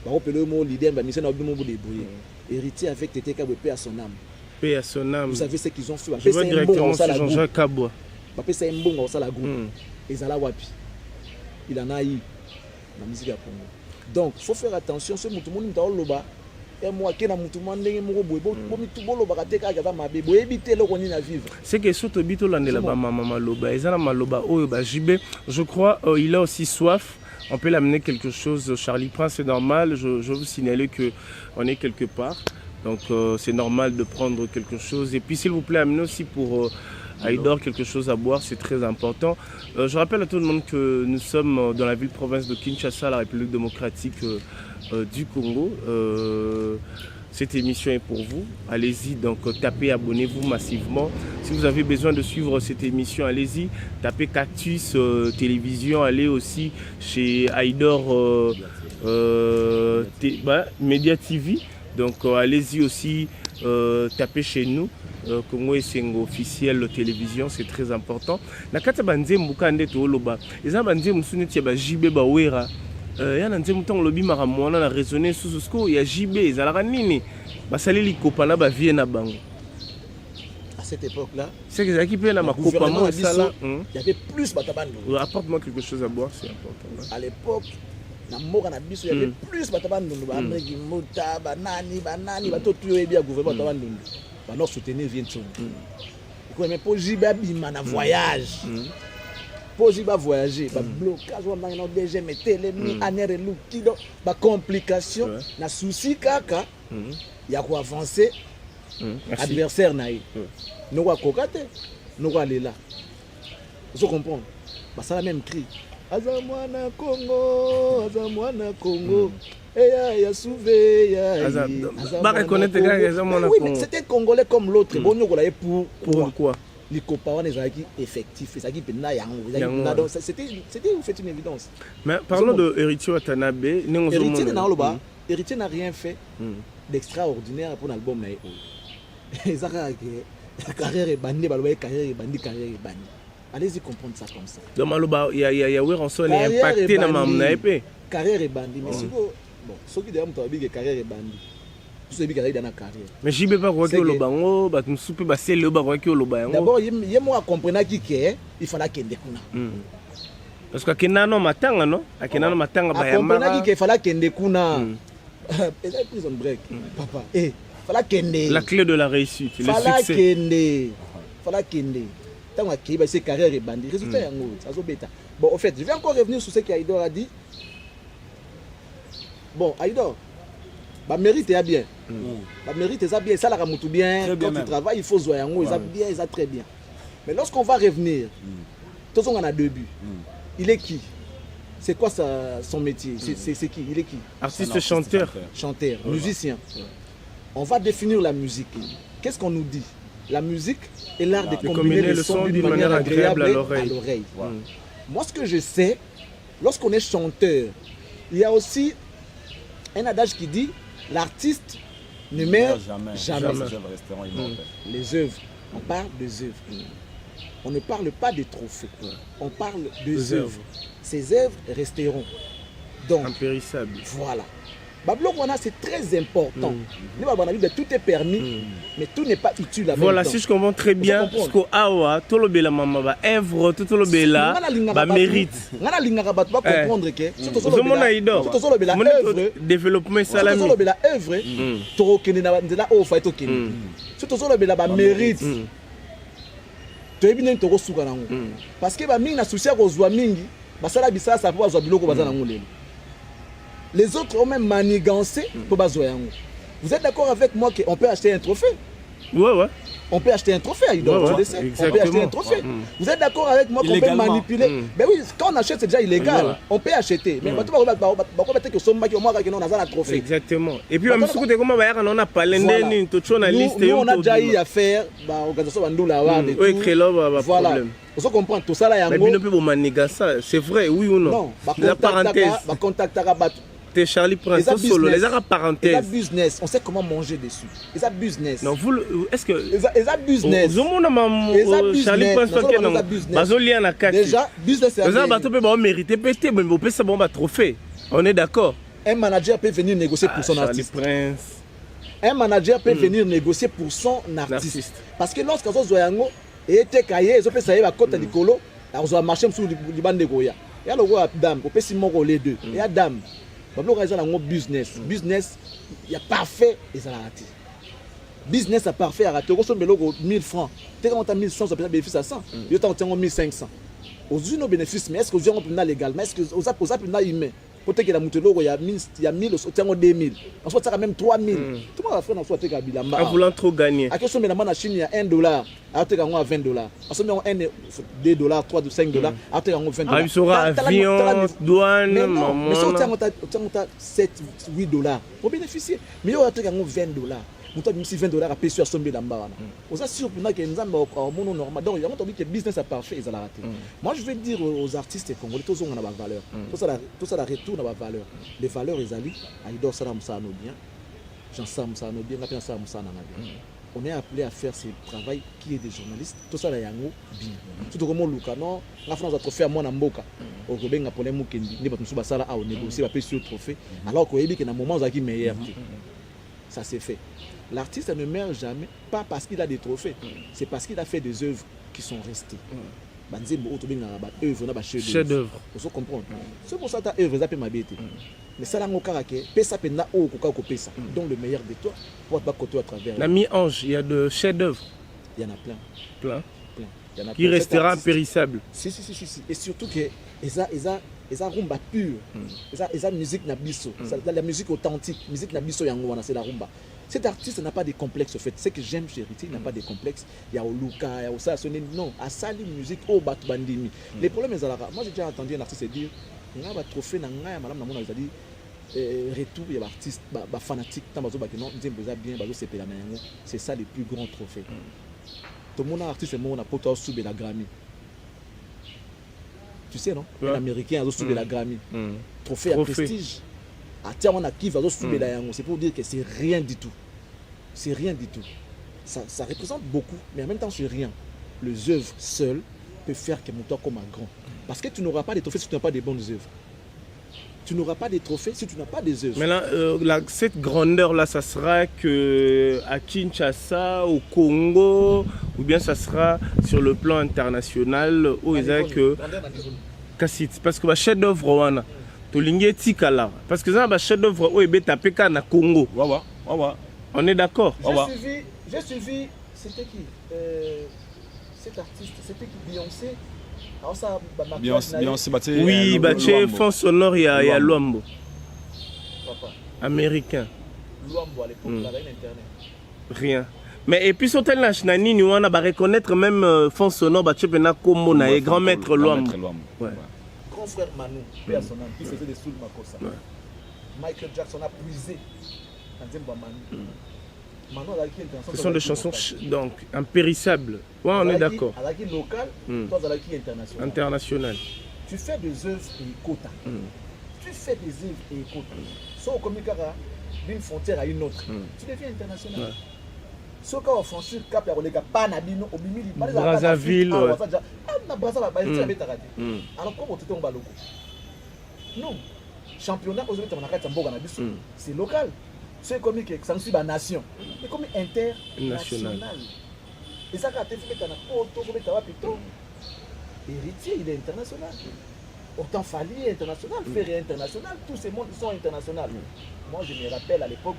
On peut le mot leader, mais c'est un peu de débrouiller. Héritier avec Tété Kaboué à son âme. Paix à son âme. Vous savez ce qu'ils ont fait. Je vois directement sur Jean-Jacques Kaboué. C'est un bon ça la groupe. Et ça la wapi. Il en a eu la musique à Congo. Donc il faut faire attention ce mutu monde mta loba et moi qui na mutu monde ngemo boy bo mitu bo loba kateka ka ba mabe bo ebite lo koni na vivre. C'est que soto bito landela ba mama loba ezana maloba oyo ba JB je crois il a aussi soif. On peut l'amener quelque chose Charlie Prince c'est normal je vous signaler que on est quelque part. Donc c'est normal de prendre quelque chose. Et puis s'il vous plaît, amenez aussi pour Aïdor quelque chose à boire, c'est très important. Je rappelle à tout le monde que nous sommes dans la ville-province de Kinshasa, la République démocratique du Congo. Cette émission est pour vous. Allez-y, donc tapez, abonnez-vous massivement. Si vous avez besoin de suivre cette émission, allez-y. Tapez Cactus Télévision, allez aussi chez Aïdor Média TV. Donc allez-y aussi taper chez nous Congo Esengo officiel télévision, c'est très important. Nakata banze mbukande to loba. Eza banze musuneti ya ba JB ba wera. Ya nanze mutongo lobi maramwana na raisonner sous ce qu'il y a JB ezalaka nini. Basali likopa na ba vie na bango. À cette époque-là, c'est que qui peut na makopa mo sala. Il y avait plus batabando. Apporte-moi quelque chose à boire, c'est important. À l'époque na mboka na biso ya plus batabandundu ba ameki mota banani bato tuyo ebi ya gouvernement batabandundu ba no soutenir Viento ko mais pour jiba bima na voyage pour jiba voyager ba blocage wa na DG metele mi anere lukido ba complication na souci kaka ya ko avancer adversaire na ye no kwa kokate no kwa lela vous comprenez ba ça la même cri Azamwana Congo, ya souvé, bah reconnaître que Azamwana Congo. Oui, c'était congolais comme l'autre. Bon, nous voilà pourquoi les copains les acquis effectifs, les acquis pena yango. C'était vous faites une évidence. Mais parlons de Héritier Watanabe, Héritier n'a rien fait d'extraordinaire pour l'album na Ezaka carrière est bandée, carrière est bandée. Allez-y comprendre ça comme ça. Donc il y a Weranson est impacté dans ma épée. Carrière est bandit, mais bon, ceux qui derrière moi carrière est bandit. Tous ceux qui carrière dans la carrière. Mais j'y vais pas quoi que le bango, bah tu me soupes bah c'est le bango que le bango. D'abord, il y a moi comprendre qui est, il faut la kende kuna. Parce que kena no matanga no, akena no matanga ba ya mara. Comprendre qui il faut la kende kuna. Et là prison break, papa. Eh, faut la kende. La clé de la réussite, le succès. Faut la kende. Tant que c'est carrière et bandit. Résultat, ça se bêta. Bon, en fait, je vais encore revenir sur ce qu'Aïdor a dit. Bon, Aïdor, bah mérite est bien. Bah mérite est bien. Ça la ramoutou bien. Quand tu travailles, il faut jouer en haut. Ils ont bien, ils ont très bien. Mais lorsqu'on va revenir, tout le monde a deux buts. Il est qui? C'est quoi son métier? C'est qui? Il est qui? Artiste, chanteur. Chanteur, musicien. On va définir la musique. Qu'est-ce qu'on nous dit? La musique est l'art de combiner le son d'une manière agréable à l'oreille. Moi, ce que je sais, lorsqu'on est chanteur, il y a aussi un adage qui dit l'artiste ne meurt jamais. Les œuvres, on parle des œuvres. On ne parle pas des trophées, on parle des œuvres. Ces œuvres resteront. Donc, impérissables. Voilà. C'est très important. Tout est permis, mais tout n'est pas utile. Voilà, si je comprends très bien, parce que Awa, tout le bel mama, œuvre, tout le bel mérite. Comprendre que développement salami. Œuvre, mérite. Parce que les autres ont même manigancé pour Bazoyango. Vous êtes d'accord avec moi qu'on peut acheter un trophée? Ouais. On peut acheter un trophée à Idol, tu le sais. On peut acheter un trophée. Vous êtes d'accord avec moi qu'on peut manipuler? Ben oui, quand on achète, c'est déjà illégal. On peut acheter. Mais quand on va que son mari, on a un trophée. Exactement. Et puis, on a parlé nous, on a déjà eu affaire à l'organisation Bandoula. Voilà. Vous comprenez tout ça là. C'est vrai, oui ou non? Non. La parenthèse. C'est Charlie Prince, solo, les parenthèses. C'est business, on sait comment manger dessus. C'est business. Non, vous, est-ce que. C'est business. Charlie Prince, déjà, business c'est un trophée. On est d'accord. Un manager peut venir négocier pour son artiste. Un manager peut venir négocier pour son artiste. Parce que lorsqu'on a Zoyango, et était caillé, ils ont fait ça, il va côté du colo, ils ont marché sur le banc de Goya. Il y a le roi dame, on peut s'y mourir les deux. Il y a dame. Business, il y a parfait et ça a raté. Business a parfait à rater. On a 1000 francs. Tu as 1100, ça peut bénéfice à 100. Tu as 1500. Aux nos bénéfices, mais est-ce que vous avez légalement? Est-ce que vous avez humain? Peut-être que la moutelo, il y a 1000, tu as 2000. Ensuite, ça a même 3000. Tout le monde a fait dans soit en voulant trop gagner. À quelle chose, mais la Chine, il y a $1. Alors, tu as $20. Ensuite, $2, $3, $5. Alors, tu as $20. Ah, il sera avion, douane, maman. Mais si tu as 7, $8 pour bénéficier. Mais il y a $20. Nous avons mis $20 à payer sur son billet d'Ambarana. Vous assurez que nous avons un monde normal. Donc, il y a un business à parfait, ils ont raté. Moi, je vais dire aux artistes congolais, tous ont la valeur. Tout ça, retourne à la valeur. Les valeurs, ils allaient, Aïdor Salam Sano bien, Jean Sam Sano bien, Lapin Sam Sano bien. On est appelé à faire ce travail qui est des journalistes. Tout ça, il y a un bien. Tout comme Luka, non, la France a trophée à moi en Mboka. Au Québec, on a Moukendi, on a négocié, on a payé sur le trophée. Alors qu'au Québec, il y a un moment où il y a meilleur. Ça s'est fait. L'artiste ne meurt jamais, pas parce qu'il a des trophées, c'est parce qu'il a fait des œuvres qui sont restées. Chef d'œuvre. Vous comprenez? C'est pour ça que tu as œuvre, ça peut m'habiter. Mais ça, donc le meilleur de toi, pour pas côté à travers. L'ami Ange, il y a de chefs d'œuvre. Il y en a plein. Plein. Qui restera impérissable. Si. Et surtout que ils ont rumba pure. Ils ont musique nabiso. La musique authentique, musique nabiso yangwana, c'est la rumba. Cet artiste n'a pas de complexe, en fait. Ce que j'aime chez Héritier, il n'a pas de complexe. Il y a Oluka, il y a Osa, non, à Sali musique, au Batu Bandimi. Les problèmes, moi j'ai déjà entendu un artiste dire, il y a un trophée, il y a madame Namona, il a dit, retour, il y a un artiste, fanatique, c'est ça le plus grand trophée. Tout le monde artiste, c'est mon apôtre sous la Grammy. Tu sais, non? Un Américain a sous la Grammy. Trophée à prestige. C'est pour dire que c'est rien du tout. C'est rien du tout. Ça représente beaucoup, mais en même temps, c'est rien. Les œuvres seules peuvent faire que mon temps comme un grand. Parce que tu n'auras pas de trophées si tu n'as pas de bonnes œuvres. Tu n'auras pas de trophées si tu n'as pas des œuvres. Mais là, cette grandeur-là, ça sera à Kinshasa, au Congo, ou bien ça sera sur le plan international, où ils ont que. Parce que chef d'œuvre, parce que ça va chef d'œuvre au tapé na Congo. On est d'accord. J'ai suivi, c'était qui cet artiste, c'était qui Beyoncé. Oui, fond sonore il y a Luambo. Américain. Luambo à l'époque, il avait internet. Rien. Mais et puis sur tel nani on va reconnaître même fond sonore na Kombo na grand maître Luambo. Grand frère Manu, père son nom, qui faisait des sous de Makossa. Michael Jackson a puisé dans Manu. Ce sont des chansons donc impérissables. Ouais, on est d'accord. À la qui locale, toi à la qui internationale. International. Tu fais des œuvres et quota. Tu fais des œuvres et quota. Soit au communicara d'une frontière à une autre, tu deviens international. Soit quand on franchit le cap, il y a pas Nabino, au Bimili, Brazzaville. Alors comment tu tombes à loco? Non. Championnat, c'est local. C'est comme que ça suit la nation. C'est comme international. Et ça, quand tu fais un Héritier, il est international. Autant Fali est international, Ferré est international, tous ces mondes sont internationaux. Moi, je me rappelle à l'époque,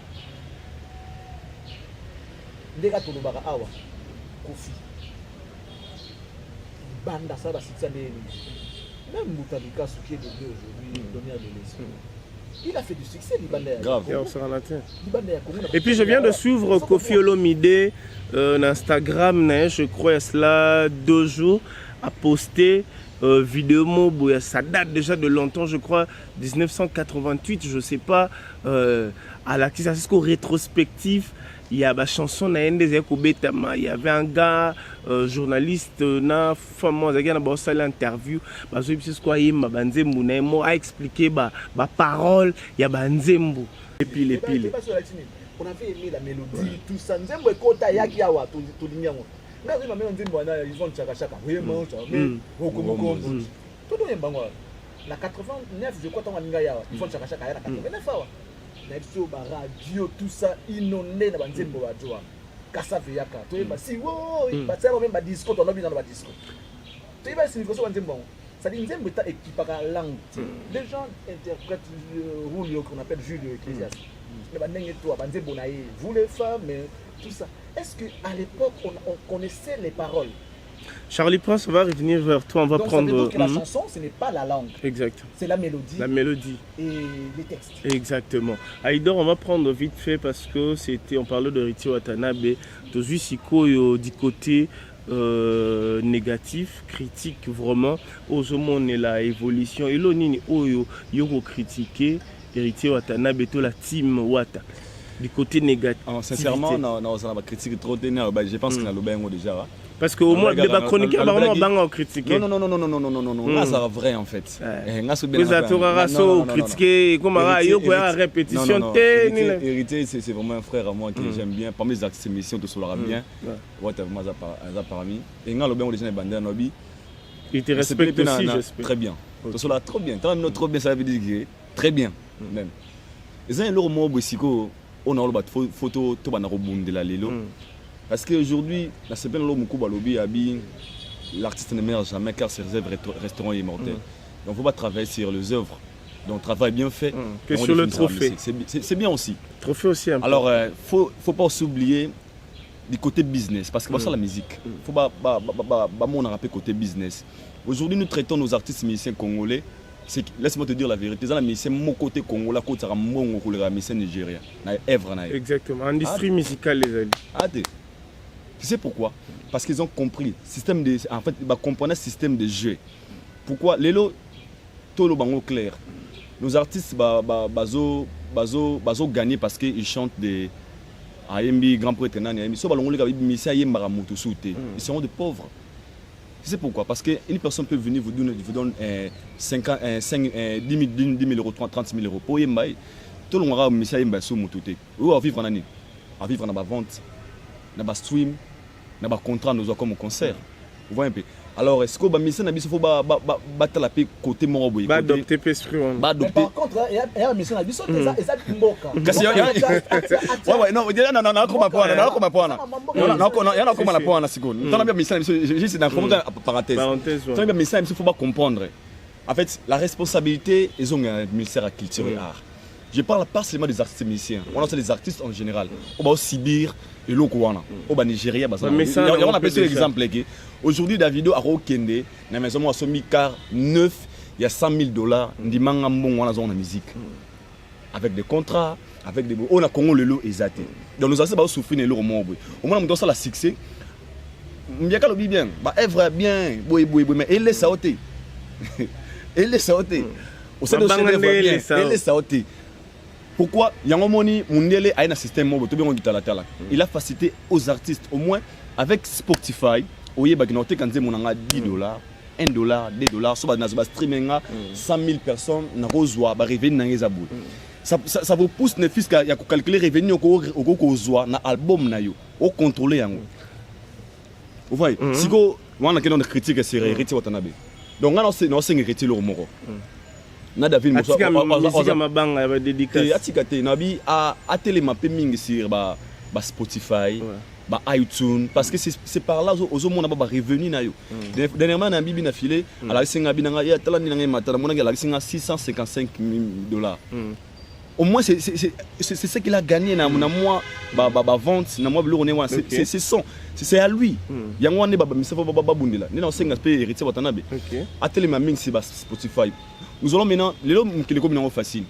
les gars de Awa, Kofi, Banda, ça va citer même Moutalika, ce qui est de deux aujourd'hui, donner à l'élection. Il a fait du succès, Libanais. Grave. Et puis je viens de suivre Koffi Olomide Instagram, je crois, cela 2 jours, a posté vidéo, ça date déjà de longtemps, je crois, 1988, je ne sais pas, à la rétrospective. Il y a une chanson, il y avait un gars, journaliste, fameux, qui a fait l'interview, a expliqué les paroles, il y a Nzembo. Et puis les piles. On avait aimé la mélodie, tout ça. Nzembo est kota yaki awa, tout l'ignorant. Là, on a même Nzembo, ils ont chaka chaka. Oui, mais tout le monde. La 89, je crois, ils font chaka chaka. La 89, Naipso ba radio tout ça inondé na banzembo ba joa kasa veyaka to yeba si wo ba tsema même ba disco to no bina ba disco to yeba si ko so banzembo ça dit nzembo ta équipaka langue les gens interprètent le rôle qu'on appelle Julio Ecclésias mais ba ndenge to banzembo na ye vous les femmes mais tout ça est-ce que à l'époque on connaissait les paroles? Charlie Prince, on va revenir vers toi, on va donc, prendre... Ça veut dire que la chanson, ce n'est pas la langue. Exact. C'est la mélodie. La mélodie. Et les textes. Exactement. Aïdor, on va prendre vite fait parce que c'était, on parlait de Richie Watanabe, Tozu Siko du côté négatif, critique vraiment. Aux hommes, la évolution. Et l'on a critiqué Richie Watanabe, la team Wata. Du côté négatif. Sincèrement, non, ça va critiquer trop d'énergie. Je pense qu'il y a le bain déjà. Parce qu'au moins, les chroniqueurs vont critiquer. Non, ça va vrai en fait. Vous avez critiqué, comme répétition. Héritier, c'est vraiment un frère à moi que j'aime bien. Parmi les artistes émissions, tout cela bien. Ouais, t'as vraiment parmi. Et quand le bain, on est bandé à Nobi. Il te respecte aussi, j'espère. Très bien. Tout cela trop bien. Trop bien, ça veut dire très bien même. Et ça, il y a le mot Boussiko. On a une photo de la Lilo. Parce qu'aujourd'hui, l'artiste ne meurt jamais car ses œuvres resteront immortelles. Donc il ne faut pas travailler sur les œuvres. Donc travail bien fait. Que sur le trophée. C'est bien aussi. Trophée aussi. Alors, il ne faut pas s'oublier du côté business. Parce que c'est ça la musique. Il ne faut pas rappeler côté business. Aujourd'hui, nous traitons nos artistes musiciens congolais. Laisse-moi te dire la vérité, c'est mon côté congolais, côté mon musicien nigérien. Exactement, industrie musicale les amis. Tu sais pourquoi? Parce qu'ils ont compris système de, en fait, ils comprennent le système de jeu. Pourquoi? Lélo, tout le bango clair. Nos artistes bazo gagner parce qu'ils chantent des Ayembi grand prêtre Nani, ils seront des pauvres. Tu sais pourquoi? Parce qu'une personne peut venir vous donne 10 000 euros, 30 000 euros. Pour Yembaï, tout le monde a mis ça Yembaï sous Moutouté. Ou à vivre en année. À vivre dans la vente, dans le stream, dans le contrat, nous avons comme concert. Vous voyez un peu? Alors, est-ce que il faut battre la paix côté Moroboy? Pas adopter Pesprit. Par contre, il y a un mission à Bissot, il y a Mboka. Ouais, non, non, comment il faut pas comprendre. En fait, la responsabilité, ils ont un ministère à culture et art. Je parle pas seulement des artistes musiciens, on a des artistes en général. On va au Sibir et l'Okouana, au Nigeria. On appelle cet exemple. Aujourd'hui, Davido a Rokende, dans la maison à son car neuf, il y a $100 000, on a la musique. Avec des contrats, avec des. On a Congo le lot exacté. Donc nous avons souffert de l'eau au moins. Au moins, on a la succès. Bien, bien, œuvre bien, mais elle est sautée. Elle est sautée. Au sein de elle est sautée. Pourquoi Yangomoni Mundele a un système mobile, il a facilité aux artistes, au moins avec Spotify, au Yébaginote, quand on a $10, $1, $2, sur le streaming, 100 000 personnes, on va revenir dans les abous. Ça vous pousse ne fils qu'à calculer les revenus au Zoa, dans l'album, au contrôler. Vous voyez, si on a une critique sur Héritier Watanabe, donc on a une critique au Moro. Na David Moussa musique mabanga ba dédicace atikate nabi a télémapé mingi sur ba Spotify ba iTunes parce que c'est par là aux monde ba revenu na yo dernièrement na bibi na filé à la singa binanga ya tala ninanga matala mona la singa $655 000 au moins c'est ce qu'il a gagné na moi ba vente na moi biloko ne wa c'est son c'est à lui yango ne ba misafa ba bundela ni na singa pe Héritier Watanabe a télémapé mingi sur Spotify. Nous allons maintenant, les hommes qui les communes facile.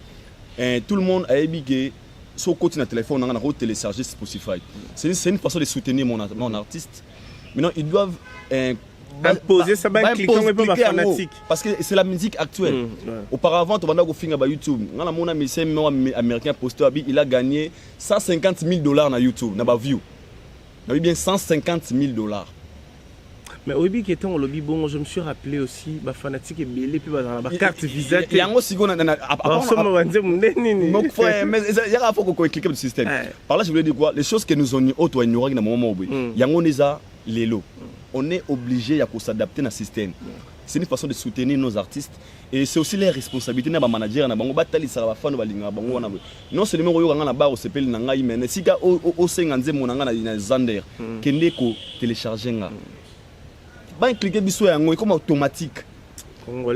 tout le monde a ébiqué sur côté de téléphone, on a téléchargé Spotify. C'est une façon de soutenir mon artiste. Maintenant, ils doivent imposer ça, fanatique. Parce que c'est la musique actuelle. Auparavant, tu vas sur YouTube. On a un américain posté, il a gagné $150,000 sur YouTube. On a view. On a bien $150,000. Mais au début, on lobby bon, je me suis rappelé aussi, ma fanatique est belé puis dans la carte visa. Il y a aussi mais il y a faut qu'on clique le système. Par là, je voulais dire quoi? Les choses que nous avons auto ignorées dans moment où il y a les lots. On est obligé de s'adapter à ce système. C'est une façon de soutenir nos artistes et c'est aussi les responsabilités de manager na bango batali sala fano balinga bango wana non c'est le numéro yo ngana ba o sepeli na ngai mene sika o senga nzemo na ngana na Zander kende ko télécharger nga ba cliquer biso yango comme automatique. C'est un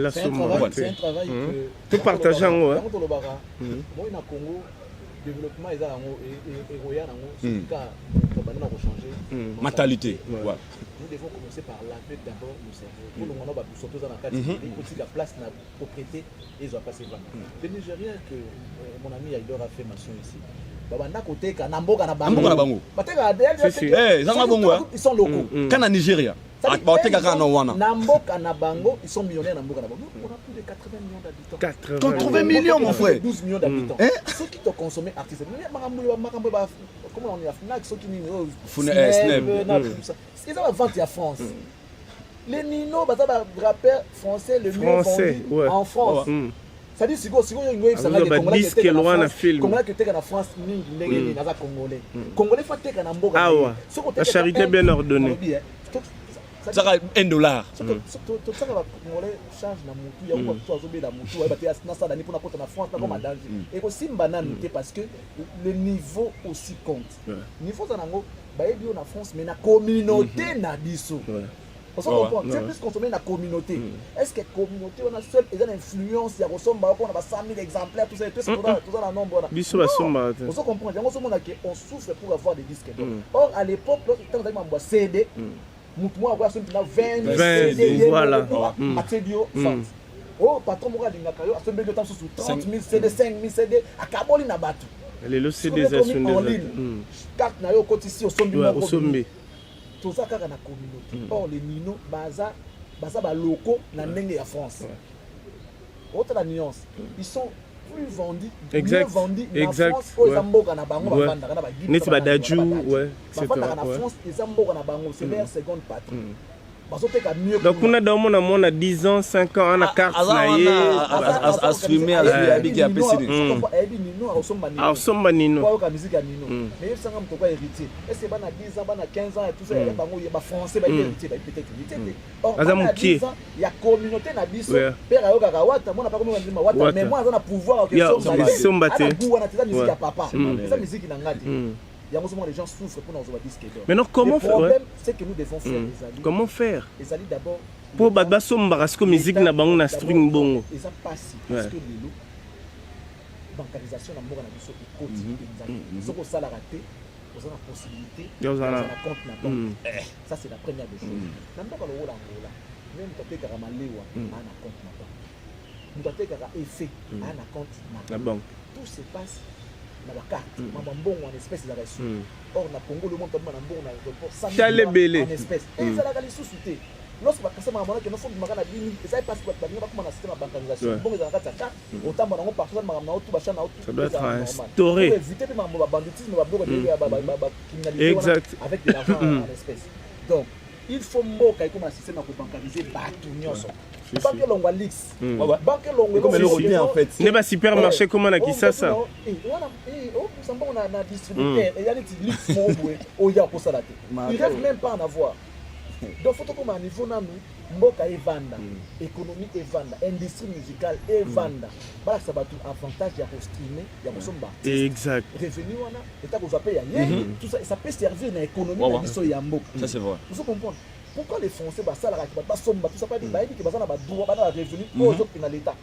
travail que tout partageant moi na Congo développement et royal changer mentalité. Nous devons commencer par laver d'abord le cerveau. Pour le moment, nous sommes dans la carte, la place n'a propriété et ils ont passé 20 ans. Le Nigérien que mon ami Aïdor a fait mention ici, ils sont locaux. Quand en Nigeria, ils sont millionnaires. On a plus de 80 millions d'habitants. 80 millions, mon frère. 12 millions d'habitants. Ceux qui ont consommé artisanal, comment on est à FNAC, ceux qui ils ont la vente à France. Les Nino, rappeurs français, le mieux vendu en France. Ça dit si vous avez Congolais qui étaient en France, Congolais. Congolais faut être en Mboga. Ah ouais. La charité bien ordonnée. Ça va $1. Tout ça va Congolais change na mutu, ya ko to azobe na mutu, ba te na ça dani pour na kota na France, na comme danger. Et aussi banane parce que le niveau aussi compte. Niveau za nango ba yebi na France mais na communauté na biso. C'est plus consommé dans la communauté. Est-ce que la communauté on a seul une influence, il y a 100 000 exemplaires, tout ça, tout ça dans le nombre. On se comprend, on souffre pour avoir des disques. Or, à l'époque, quand on a un CD, on a 20 CD, voilà. Oh, patron, on a 30 000 CD, 5 000 CD, à Kaboli na Batu. Les CD en ligne. Carte na yo côté ici au sommet. Tout ça dans la communauté. Or les Nino baza locaux dans la France. Autre la nuance, ils sont plus vendus, mieux vendus en France aux Zamboga na bango bavanda na ba guide. Neti badaju ouais, c'est ça. En France, les Zamboga na bango c'est leur seconde patrie. Donc on a dans mon a 10 ans, 5 ans, on a carte naie à streamer à big à PC. Ah, somba nino. Quoi musique à nino. Mais ça comme pourquoi héritier. Est-ce que bana 10 ans, bana 15 ans et tout ça, bango ba français ba héritier, ba peut-être héritier. Or, il y a communauté na biso, père ayo kakawata, moi na pas comme on wata, mais moi on a pouvoir que somba te. On a musique à papa. Ça musique na ngati. Il y a les gens souffrent pour nous avoir disque d'or. Maintenant, comment faire? Le problème, c'est que nous devons faire les alliés. Comment faire? Les alliés d'abord. Pour battre somba, parce que musique na bang na string bongo. Et ça passe parce que les lots, bancarisation na mboka na biso quotidien. Ce qu'on ça la raté, on a la possibilité. On a un compte na banque. Ça c'est la première des choses. Na mboka lo Angola, même quand tu es karamalewa, on a un compte na banque. Nous t'as kara effet, on a un compte na banque. Tout se passe na ba carte mambongo en espèces za reçu. Or na Congo le monde comme na mbongo na pour 100 000 en espèces. Et ça la gali sous-souté. Lorsque ba kasa mama que no fond makana 10 000 et ça passe quoi ba ngaba comme na système de bancarisation. Bon za kata carte autant na parfois na auto ba chana auto. Ça doit être instauré. Pour éviter même ba banditisme ba criminalité avec de l'argent en espèces. Donc il faut mboka comme un système pour bancariser batou nyonso. Banque longwa lix. Banque longwa comme le revient en fait. N'est pas supermarché comment on a qui ça ça. Oh, ça on a distributeur et il y a des lix mobwe au ya pour ça là. Ils rêvent même pas en avoir. Donc faut comme un niveau na nous mboka et vanda, économie et vanda, industrie musicale et vanda. Voilà ça va tout avantage ya pour streamer, ya pour somba. Exact. Revenu wana état ko payer tout ça ça peut servir dans l'économie na biso ya mboka. Ça c'est vrai. Vous comprenez? Pourquoi les Français ça la tout ça pas dit bah dit que ça na ba droit ba na revenu aux autres dans l'état.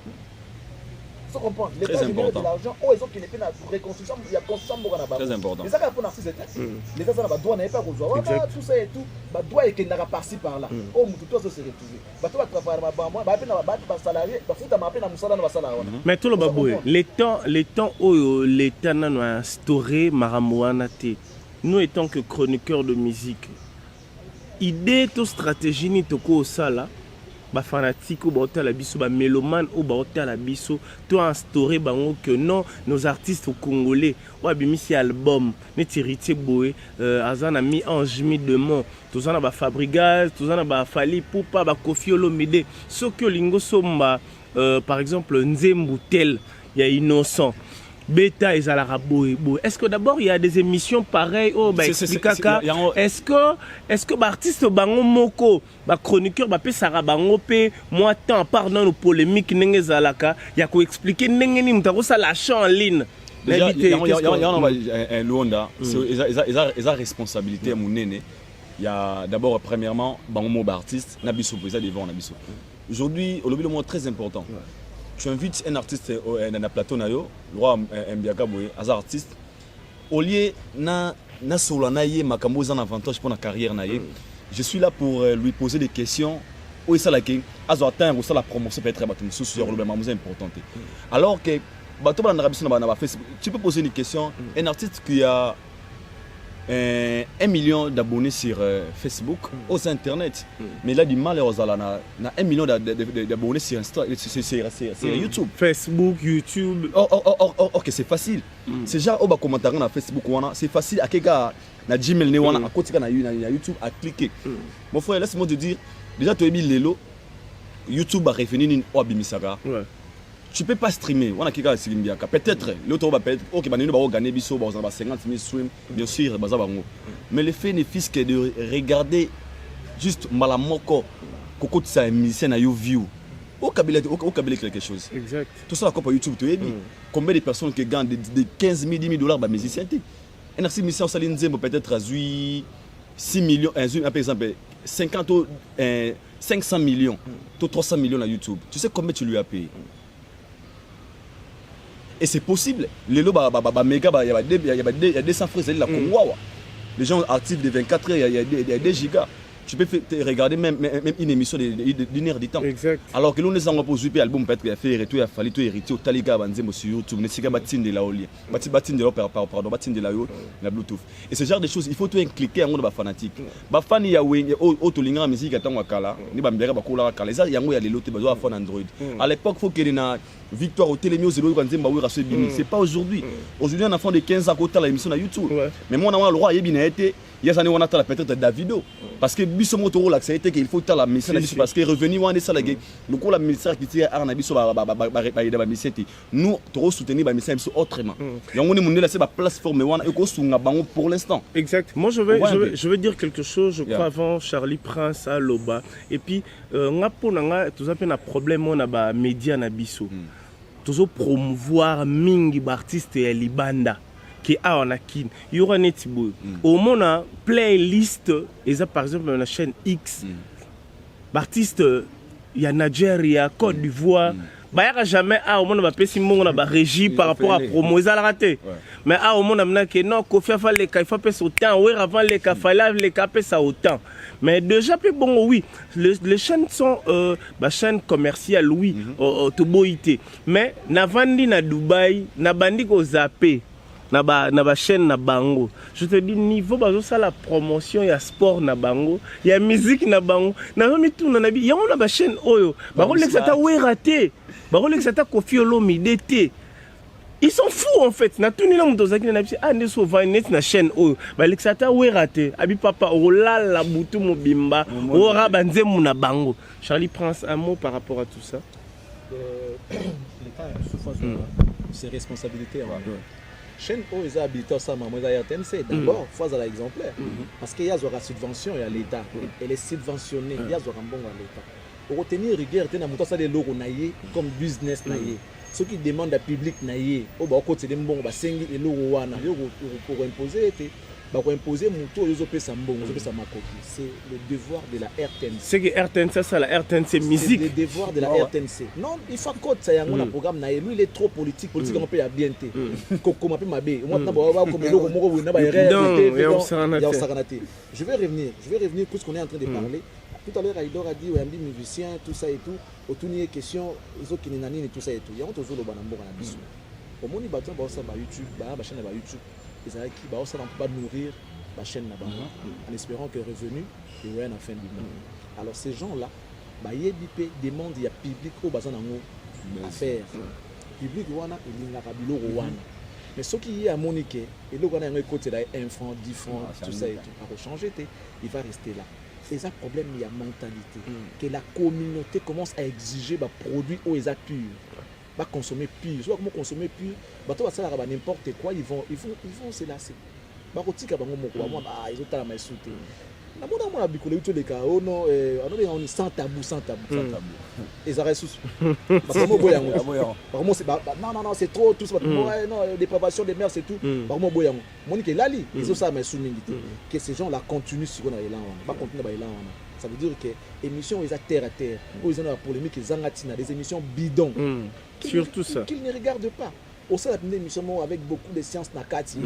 Tu comprends? L'État génère de l'argent, ils ont qu'il n'est pas la reconstruction, il y a construction très important. Mais ça, quand on a fait l'État, ça n'a pas droit, n'a pas besoin. Tout ça et tout, bah droit et qu'il n'a pas passé par là. Oh, tout ça se retrouve. Bah toi, tu vas travailler, bah peine à battre, bah salarié, bah foutre ma peine à moussala, bah salarié. Mais tout le baboué, les temps où l'État n'a pas instauré Maramouana T. Nous étant que chroniqueurs de musique, idée to stratégie ni toko sala. Ba fanatique ou ba la biso ba mélomane ou ba la biso to instaurer bango que non nos artistes congolais wa bimisi album net héritier boé azana mi ange mi demon tozana ba Fabrigas tozana ba Fali Poupa ba Kofi Olomide soko lingo somba par exemple Nzembu tel il y a innocent Beta et Zalaraboé. Est-ce que d'abord il y a des émissions pareilles au Kaka? Est-ce que l'artiste bango moko, ba chroniqueur ba pe sara bango pe moi temps pardon nos polémiques nenge zalaka, il y a quoi expliquer nenge ni mutako ça lâche en ligne. Il y a un Luanda, ils ont responsabilité à mon nene. Il y a d'abord premièrement bango mo artiste nabiso ça devant nabiso. Aujourd'hui, au lobby le mot très important. Tu invites un artiste dans un plateau, le roi Mbiaka Boye, un artiste, au lieu de solanaye makambo un avantage pour la carrière, je suis là pour lui poser des questions. Où est ça la la promotion peut être importante. Alors que tu peux poser une question, un artiste qui a 1 million d'abonnés sur Facebook, aux internet, mais il a du mal à 1 million d'abonnés sur YouTube. Facebook, YouTube. Ok, c'est facile. C'est genre au bas commentaire na Facebook, c'est facile à quelqu'un na Gmail à côté na YouTube à cliquer. Mon frère, laisse-moi te dire, déjà tu as mis Lelo, YouTube a refini une Oabimisaka. Tu peux pas streamer. Peut-être, l'autre va peut-être, ok, bah, nous allons gagner 50 000 streams, bien sûr, mais le fait n'est que de regarder juste Malamoko, Coco de sa musicien à view. Au cabinet quelque chose. Exact. Tout ça, comme YouTube, tu as dit, combien de personnes qui gagnent de 15 000, 10 000 dollars, bah, musicien. Un artiste musicien, ça peut-être à 6 millions, par exemple, 50 ou 500 millions, 300 millions à YouTube. Tu sais combien tu lui as payé? Et c'est possible. Les lots, il y a 200 fraises, les gens actifs de 24 heures, il y a des gigas. Tu peux regarder même une émission d'une heure de temps. Exact. Alors que nous nous avons posé l'album peut-être qu'il a fait tout, il a fallu tout hériter au Taliga sur YouTube, ne pas de la Oli, de la Bluetooth. Et ce genre de choses, il faut tout cliquer en mode fanatique. Fan il y a auto linga musique attend kala, ni ba mbere ba kola kala, ça yango ya les lots besoin phone Android. À l'époque, faut qu'il y ait une victoire au télémio zéro quand Zemba Wira Bini. C'est pas aujourd'hui. Aujourd'hui un enfant de 15 ans qui a l'émission sur YouTube. Mais moi on a le roi yebina été, il y a on a peut-être Davido parce que biso moto là ça a été qu'il faut ta la mission parce que revenu on est ça la gueule. Le coup la ministère qui tire arna biso ba mission nous trop soutenir ba mission autrement. Yango ni monde là c'est ba plateforme wana eko sunga bango pour l'instant. Exact. Moi je veux dire quelque chose je crois avant Charlie Prince à Loba et puis ngapo nanga tout ça un problème on a ba média na biso. Toujours promouvoir mingi artiste et libanda qui a en akin il y aura netibo au mona playlist et ça par exemple la chaîne X artiste il y a Nigeria Côte d'Ivoire bah y a jamais au mona ba pesi mongo na ba régie par rapport à promo ils a raté mais au mona mena que non Kofi fa les ka fa pesa autant ouais avant les ka fa les ka pesa autant mais déjà plus bon oui les chaînes sont chaînes commerciales oui to boité mais na vandi na Dubaï na bandi ko zappé na ba chaîne na bango je te dis niveau bazo ça la promotion ya sport na bango ya musique na bango na mi tout na bi ya on a ba chaîne oyo ba ko l'exata ouais raté ba ko l'exata Kofi Olomide té ils sont fous en fait na tout ni na muto zakina na bi ande so va net na chaîne oyo ba l'exata ouais raté abi papa o la butu mobimba o raba nzemu na bango. Charlie Prince, un mot par rapport à tout ça. L'État souffre ses responsabilités. Chaîne où ils ont habité ça, maman, ils ont RTNC. D'abord, il faut avoir l'exemplaire. Parce qu'il y a la subvention, il y a l'État. Elle est subventionnée, il y a un bon à l'État. Pour retenir rigueur, il y a des logos comme business. Ceux qui demandent à public, au côté des bons, pour imposer, imposer moto ezopesa mbongo ezopesa makoki. C'est le devoir de la RTNC. C'est que RTNC ça la RTNC musique. C'est le devoir de la RTNC. Non, il faut que ça y a un programme na lui il est trop politique on peut y bien té. Comment peut mabé. Moi na ba comme le moko na ba Je vais revenir puisqu'on est en train de parler. Tout à l'heure Aïdor a dit ouais un musicien tout ça et tout. Autour des questions ils ont qui nani et tout ça et tout. Il y a on toujours le banambo na biso. Au moni ba ba ça ba YouTube, ba chaîne ba YouTube. Ils ont qui ba ça pas nourrir la chaîne là-bas en espérant que revenu et ouais à la fin du mois. Alors ces gens-là bah YBP demande il y a public au bazan nango à faire. Public wana il n'a bilo wana. Mais ce qui est à Monique et le wana un côté là 1 franc, 10 francs, tout ça et tout pas changer il va rester là. C'est un problème il y a mentalité que la communauté commence à exiger bah produits au exa pur. Va consommer pur. Soit comment consommer pur, bah toi ça là n'importe quoi ils vont se lasser. Bah kotika bango moko moi bah ils ont tala ma sauté. Na mona mona bikole uto de ka oh non on est sans tabou. Et ça reste bah comment boyango. Bah comment c'est non c'est trop tout ça non dépravation des mers c'est tout. Bah comment boyango. Monique lali ils ont ça ma soumingi que ces gens là continuent sur na élan ba continuer ba élan. Ça veut dire que émission ils à terre où ils ont la polémique ils zangatina des émissions bidons. Surtout ça. Qu'ils ne regardent pas. Au sein d'une émission avec beaucoup de sciences nakati.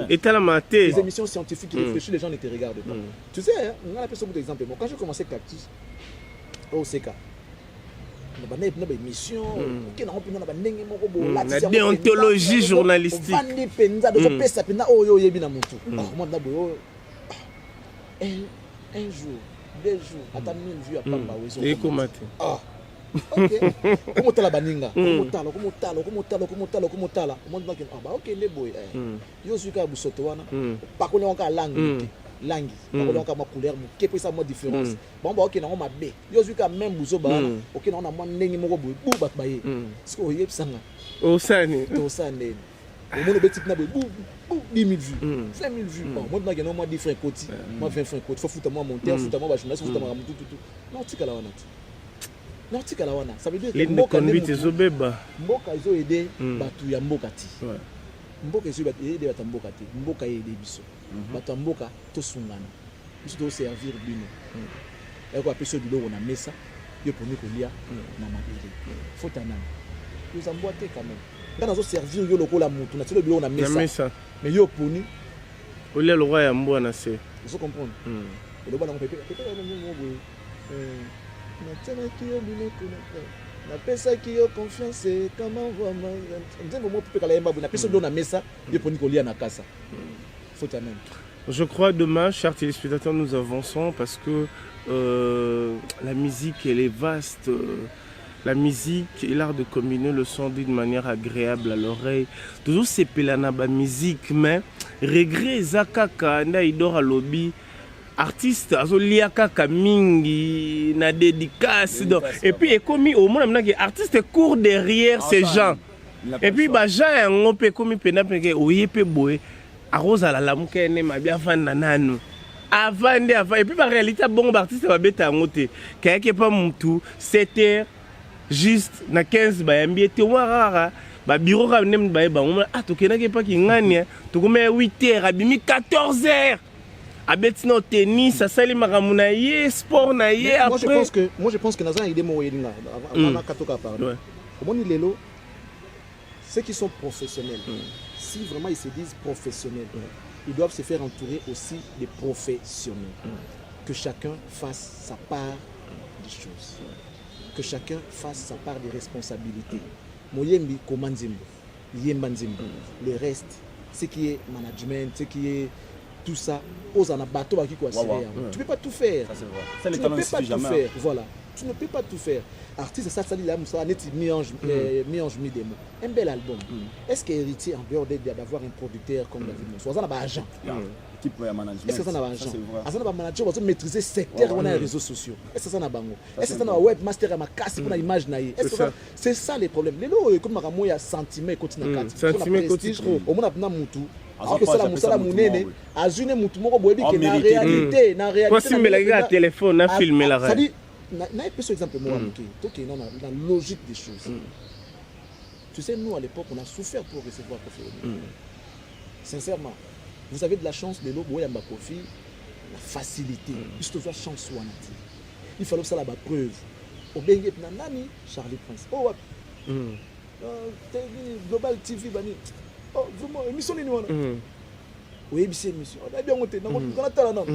Et t'as la maté. Les émissions scientifiques qui réfléchissent, les gens ne te regardent pas. Tu sais, on a appelé ça beaucoup d'exemples. Quand j'ai commencé Cactus, au CK, on a une émission, la déontologie journalistique. Un jour, 2 jours, attends 1000 vues à Pamba. Et comment ok comment tala baninga comment tala on dit bah ok les boy yo suka busoto wana pas ko lonka langue pas ko lonka ma couleur ke pesa mo différence bon bah ok na on mabe yo suka même buso ba ok na on a mo ndenge moko boy bu ba baye ce ko yeb sanga au sane au monde petit na boy bu 10 000 vues 5 000 vues bon moi na moi différent côté moi 20 francs côté faut foutre moi monter foutre moi ba journaliste foutre moi tout non tika la wana non tika la wana ça veut dire que mboka ezobeba mboka izo aider batu ya mboka ti mboka izo aider batu mboka ti mboka aider biso batu mboka to sungana biso to servir bino eko apeso biloko na mesa yo poni kolia na mabiri fota nana yo zamboate quand même quand nazo servir yo lokola mutu na tilo biloko na mesa mais yo poni olia le roi ya mbo na se vous comprenez le bana peut na pesa qui yo confiance comment voir nzembo mo pe kala yemba na pesa do na mesa yo poni kolia na kasa faut ta même. Je crois demain, chers téléspectateurs, nous avançons parce que la musique elle est vaste. La musique et l'art de communier le son d'une manière agréable à l'oreille. Toujours c'est pelana ba musique mais regret zakaka na idora lobby. Artiste azolia kaka mingi na dédicace et puis et comme au moins maintenant que artiste court derrière ces gens et puis ba gens yango pe comme pena peke oyepe boye aroza la lamuke ne ma bien fan nananu avant et puis par réalité bon artiste va beta ngote kayake pas mutu 7h juste na 15 ba yambi te warara ba bureau ka nem ba ba ah to kenake pas ki ngani to comme 8h abimi 14h. Abetino tennis, ça sali makamuna ye sport na ye après. Moi je pense que naza idée mo yedinga avant katoka parler. Comment il lelo ceux qui sont professionnels. Si vraiment ils se disent professionnels, ils doivent se faire entourer aussi des professionnels. Que chacun fasse sa part des choses. Que chacun fasse sa part des responsabilités. Moyembi komanzimbo, yembanzimbo. Le reste, ce qui est management, ce qui est tout ça, aux anabato qui quoi. Tu peux pas tout faire. Ça, tu ne peux pas tout faire. Voilà. Tu ne peux pas tout faire. Artiste ça dit là ça net mi-ange mi-demo. Un bel album. Est-ce qu'héritier en dehors d'avoir un producteur comme David Monso, ça n'a pas agent. Type management. Est-ce que ça n'a pas agent? Ça n'a pas manager, on va maîtriser secteur on a les réseaux sociaux. Est-ce que ça n'a pas bango? Est-ce que ça n'a pas webmaster à ma casse pour la image naïe? Est-ce que c'est ça les problèmes? Les lots comme Maramo il y a sentiment continue carte. Sentiment continue. Au moins na mutu. Alors que ça la musala munene azune mutu moko boyebi que na réalité quoi si me la téléphone na filmer la radio na peu exemple moi OK dans la logique des choses. Tu sais nous à l'époque on a souffert pour recevoir Kofi. Sincèrement vous avez de la chance de l'eau, la facilité. Juste la chance. Il fallait ça la preuve. Au Bengue, Nani, Charlie Prince. Oh, Global TV, oh, vraiment, émission ni nous. Oui, c'est émission. On a bien monté. On a talent.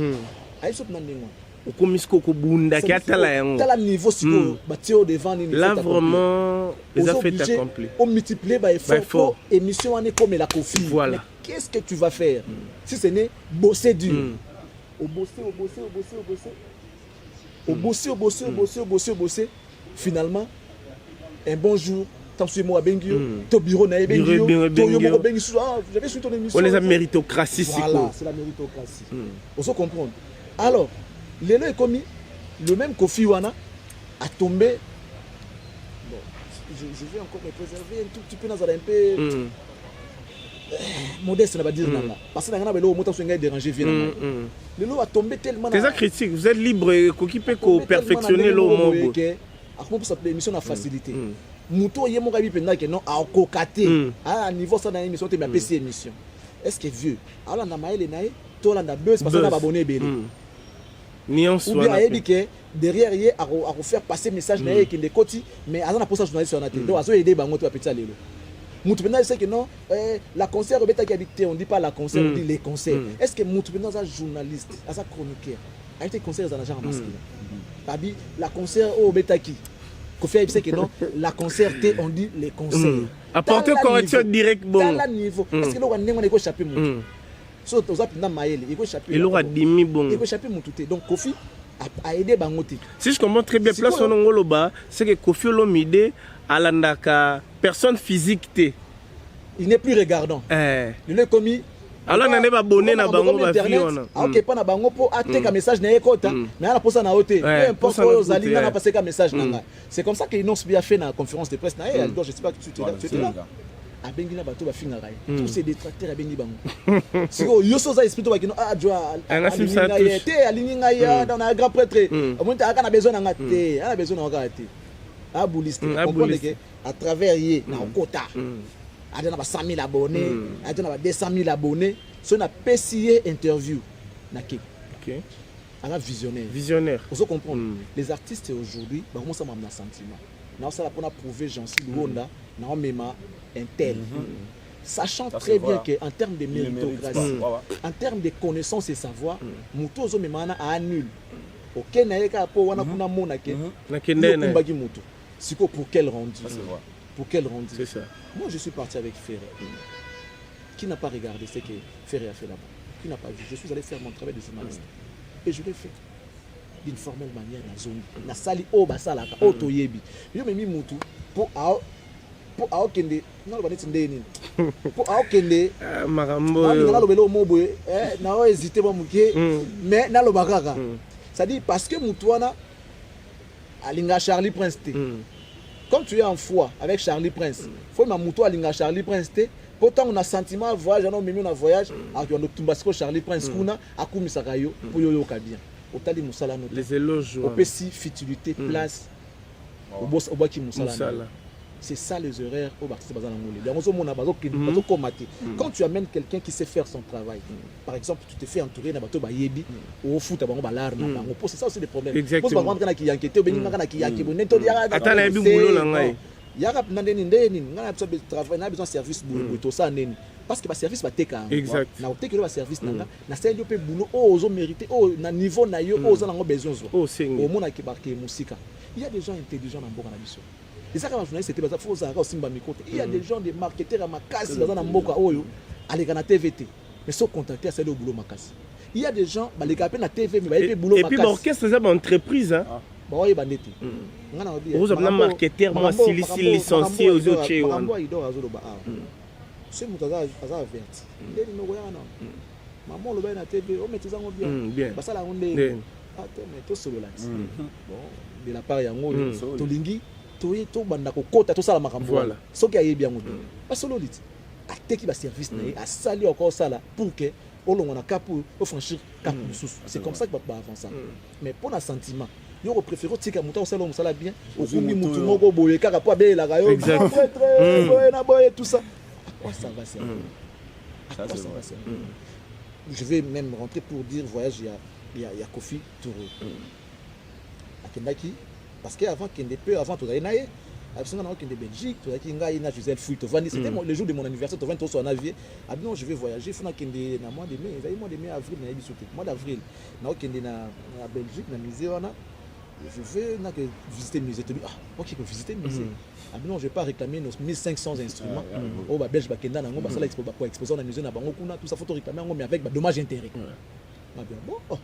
Aïe, saute nan dengo. Au komisko ko bunda ki atala yango. Tala niveau siko, batio devant ni. Là vraiment, les affaires accompli. On multiplie par effort. Émission année comme la Kofi. Voilà. Qu'est-ce que tu vas faire si ce n'est bosser dur? Au bosser. Finalement, un bon jour, tant que moi à Bengio, ton bureau n'a pas Bengio, j'avais su ton émission. On est la méritocratie. Voilà, c'est la méritocratie. On se comprend. Alors, l'élo est commis, le même Kofi Wana a tombé. Bon, je vais encore me préserver un tout petit peu dans un peu. Modeste, on va dire. Parce que dans le moment où on est dérangé, le lot a tombé tellement. C'est ça critique, vous êtes libre et qu'on peut perfectionner le monde. Pour cette émission a facilité. Mouto yé mon gabi pendant que non a cocaté à niveau ça dans l'émission tu m'as PC émission. Est-ce que vieux alors on a maïle naï toi on a buzz parce qu'on a abonné belé. Ni en soi. Ou bien ayebi que derrière yé à faire passer message naï qui des côtés mais azana pour ça journaliste on a donc azo aider bango tu petit lelo. Mouto pendant c'est que non la concert beta qui habite on dit pas la concert on dit les concerts. Est-ce que Mouto pendant un journaliste à sa chroniqueur a été concert dans la genre masculin. Tabi la concert au beta qui Kofi c'est que non, la concertée, on dit les concerts. Apporter correction directe, bon. Dans le niveau. Parce que là, on a échappé mon. Sauf aux appuis dans Maël, il a échappé. Il aura 10 000 bon. Il a échappé mon tout. Donc Kofi a aidé Bangote. Si je comprends très bien, place on ngoloba, c'est que Kofi Olomide a l'andaka personne physique. Il n'est plus regardant. Il est commis. Alors on n'est pas abonné na bango ba fiona. OK pas na bango pour attaquer message na ekota mais ala posa na hoté. Peu importe aux zali na passer ka message na. C'est comme ça que Inonce bien fait na conférence de presse na alors je sais pas que tu étais là. A bengi na bato ba finga rai. Tous ces détracteurs a bengi bango. Si yo so za esprit to ba kino joa. Aligninga ya dans un grand prêtre. Au moins aka na besoin na ngate. Ana besoin na ngate. A bouliste. Comprendre que à travers yé na kota. Il y a 100 000 abonnés, il y a 200 000 abonnés. Si on a PCA interview, il y a visionnaire. Vous comprenez? Les artistes aujourd'hui, comment ça m'a un sentiment. Nous ça pour prouver Jean-Cy Luonda, nous même un tel. Sachant très bien qu'en termes de méritocratie, en termes de connaissances et savoir, Mouto zo même a nul. OK, naeka po wana kuna mona ke. Nakumbagi Mouto. Siko pour quel rendu? Pour quel rendu? C'est ça. Moi, je suis parti avec Ferré. Qui n'a pas regardé ce que Ferré a fait là-bas? Qui n'a pas vu? Je suis allé faire mon travail de journaliste. Et je l'ai fait d'une formelle manière dans la zone. Na sali o basalaka o toyebi. Yo me mi mutu pour aokende na lo baneti ndeni. Pour aokende marambo. Na lo belo mo boye na o hésiter ba muke mais na lo bakaka. Ça dit parce que mutuana alinga Charlie Prince. Comme tu es en foi avec Charlie Prince, il faut que tu aies un Charlie Prince. Pourtant, on a sentiment de voyage, on a même un voyage, on a Charlie Prince, on a Akumi Sakayo, pour yo bien. Les éloges. Au PC, futilité, place, au Baki Moussala. C'est ça les horaires au Barti Bazan. Quand tu amènes quelqu'un qui sait faire son travail, par exemple, tu te fais entourer d'un bateau Bayebi, au foot, c'est ça aussi des problèmes. Exactement. Il y a besoin de service pour ça. Parce que le service va être exact. Le service na sel pe boulot aux mérité au niveau na yo aux en besoin au monde qui barque musique. Il y a des gens intelligents dans Mboka na biso. Les journalistes c'était bazar faut ça aussi mbamikote. Il y a des gens des marketeurs à makasi dans Mboka oyo aleka na TVT. Mais sauf contacter à celle au boulot makasi. Il y a des gens les gars na TV mais ba pe boulot makasi. Et puis l'orchestre c'est une entreprise hein. Bon il bandete. Vous avez un marketeur moi licencié aux autres chez eux. C'est mon averti. Il no goyana. Maman le na TV, on met ça bien. Parce que là on est mais tout solo là. Bon, de la part ya ngo to lingi to banda ko kota to sala makambo. Voilà. Soki aye bien ngo. Pas solo lit. Ateki ba service na a sali encore ça là pour que on a cap pour franchir cap sous. C'est comme ça que va avancer. Mais pour un sentiment yo préfère tika muta osala musala bien okumbi mutu moko boye kaka po abé la gayo très na boye tout ça. Ça va servir. Ça va servir. je vais même rentrer pour dire voyage, il y a Kofi Touré. À Kendaki, parce qu'avant Kende peu, avant tout d'ailleurs, absolument Kende Belgique, tout d'ailleurs, Gisèle Fouille, c'était le jour de mon anniversaire, tu vas en avion. Ah non, je vais voyager, il faut Kende dans mois de mai, mois de mai, avril, mois d'avril, na Kende na Belgique, na musée, je veux visiter le musée. Ah, ok, je peux visiter le musée. Ah non, je ne vais pas réclamer nos 1500 instruments. Oh, bah, Belge, bah, Kenda, nango, bah, ça là, pour exposer dans le musée, tout ça, faut réclamer, mais avec dommage intérêt. Ah bien, bon, bah,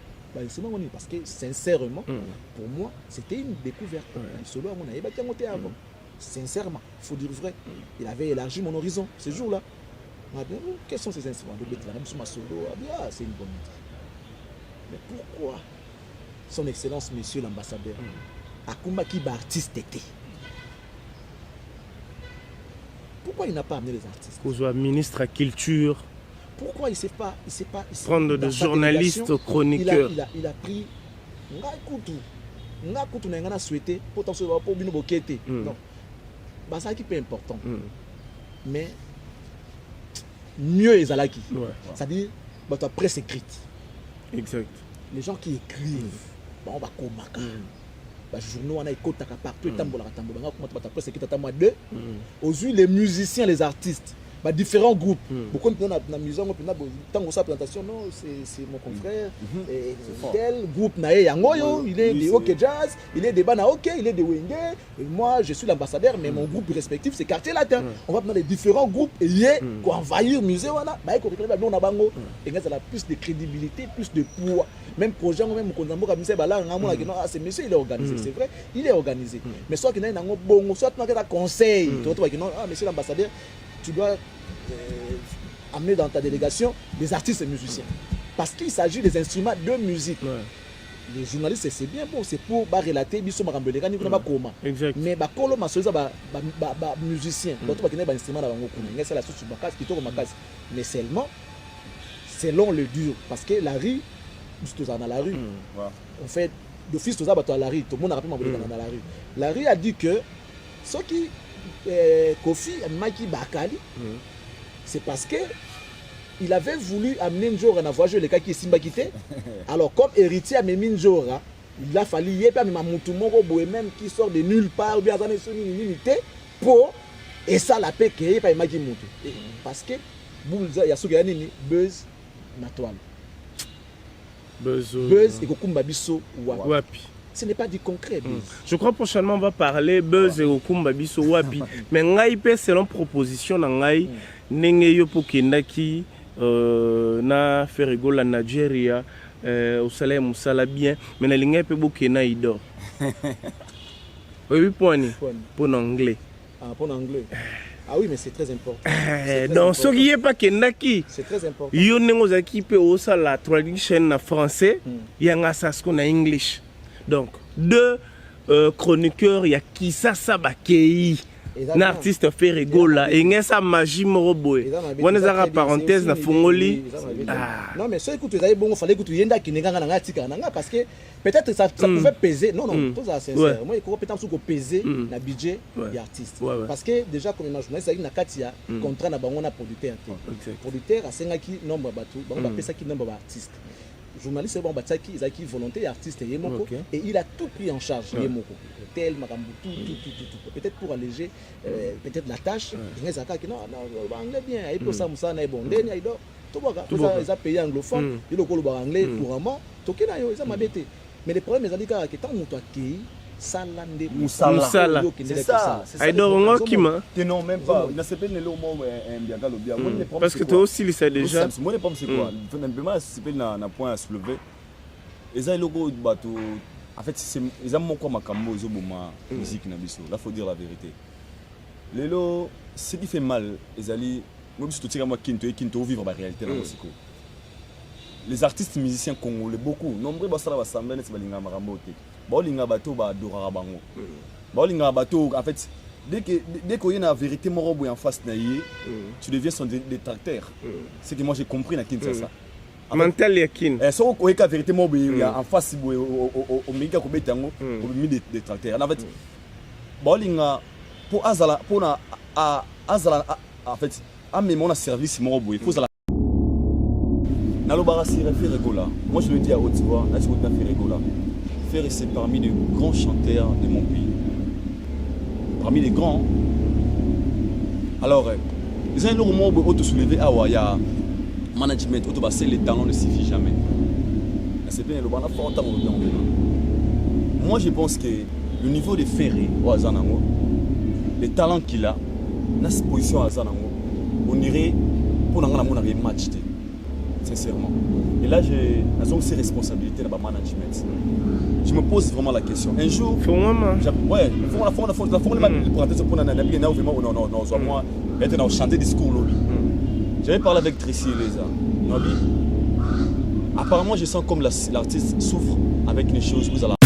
parce que sincèrement, pour moi, c'était une découverte. Solo, on avait battu avant. Sincèrement, il faut dire vrai. Il avait élargi mon horizon ce jour-là. Ah bien, quels sont ces instruments? Le bétlarem sur ma solo, ah bien, c'est une bonne idée. Mais pourquoi son Excellence, Monsieur l'ambassadeur, Akoumba qui va artiste était? Pourquoi il n'a pas amené les artistes? Qu'on soit ministre à la culture. Pourquoi il ne sait pas prendre de journalistes, chroniqueurs. Il a pris Ngakutu n'a souhaité potentiellement pour Bino Bokete. Non. Bah, ça qui est important. Mais mieux les alaki. C'est-à-dire ta presse écrite. Exact. Les gens qui écrivent, on va commaquer. Les journaux, on a écouté partout, aux yeux les musiciens, les artistes, différents groupes. Beaucoup de gens ont sa présentation, non, c'est mon confrère, tel groupe, il est de OK Jazz, il est de Bana OK, il est de Wenge, et moi je suis l'ambassadeur, mais mon groupe respectif c'est Quartier Latin. On va prendre les différents groupes et envahir le musée, on a plus de crédibilité, plus de poids. Même projet, même ce monsieur il est organisé, c'est vrai, il est organisé. Mais soit qu'il y a un bon, soit qu'il y a un conseil, monsieur l'ambassadeur, tu dois amener dans ta délégation des artistes et musiciens. Parce qu'il s'agit des instruments de musique. Les journalistes, c'est bien bon, c'est pour relater, mais musicien, mais seulement selon le dur. Parce que la rue, dans la rue, on fait d'office à la rue, tout le monde a rappelé dans la rue. La rue a dit que ce qui Kofi Maki Bakali, c'est parce que il avait voulu amener un jour à avoir joué le cas qui est Simbakité. Alors comme héritier à Minjora, il a fallu y avoir un même qui sort de nulle part bien dans une unité pour et ça la paix qui est pas Maki Moutou. Parce que il y a ce gars buzz na toile. Buzz et Kokumba Bisso Wapi. Ce n'est pas du concret. Je crois prochainement on va parler Buzz et Okumba Bisso Wapi. Mais Ngaïpe selon proposition Ngaï Nenge Yopo Kendaki na Ferrigo la Nigeria au salaire Moussala bien mais na Lingaïpe Bokena Idor. Oui pour anglais. Ah pour anglais. Ah oui, mais c'est très important. Donc, ce qui n'est pas Kendaki, c'est très important. Il y a la traduction en français, il y a un en anglais. Donc, deux chroniqueurs, il y a Kissa Sabakei, un artiste fait rigola, et il y a sa magie moroboé. On a une parenthèse dans Fongoli. Non, mais ça, écoute, il fallait que tu y aies parce que peut-être ça pouvait peser. Non, tout ça, c'est sincère. Moi, il faut peut-être peser le budget des artistes. Parce que déjà, comme journaliste, il y a un contrat avec un producteur. Le producteur a 5 nombre de bateaux, il a 5 nombre d'artistes. Journaliste ils ont volonté artiste et il a tout pris en charge hôtel tout peut-être pour alléger peut-être la tâche non anglais bien il peut ça musa na bon ndeni aido to boka ils a payé anglophone il le anglais couramment toke na yo ils a mabete mais le problème c'est que tant moto akei Salande Moussala. C'est ça. Non, même pas. Il n'a pas le mot bien. Parce que toi aussi, il sait déjà. Moi, le problème, c'est quoi? C'est un point à soulever. Ils ont le logo de bateau. En fait, ils ont mon quoi, ma cambo, ils ont ma musique. Là, il faut dire la vérité. Lélo, ce qui fait mal, ils allaient. Moi, je te moi, Kinto, vivre la réalité dans la musique. Les artistes musiciens congolais, beaucoup. Nombreux, ça va s'embêter, c'est Balinga Marambote. Balinga Bato, Badora Bango. Balinga Bato, en fait, dès qu'il y a une vérité morobo en face, tu deviens son détracteur. C'est que moi j'ai compris dans Kinshasa. Mental yakin. Si on a la vérité morobo en face, au méga Kobetango, au milieu des détracteurs. En fait, Balinga, pour Azala, en fait, à même on a service morobo, il faut Nalobara Sire Ferregola. Moi je le dis à haute voix, Natsouta Ferregola. Ferre c'est parmi les grands chanteurs de mon pays. Parmi les grands. Alors, les gens ont te soulever à Waya. Management, les talents ne suffisent jamais. C'est bien le bon moi je pense que le niveau de Ferré au Azanango, les talents qu'il a, la position à Azanango, on irait pour un match. Sincèrement. Et là, j'ai aussi responsabilité dans le management. Je me pose vraiment la question. Un jour, ouais, il faut chanter discours. J'avais parlé avec Tracy Eleza. Apparemment, je sens comme l'artiste souffre avec une chose, vous allez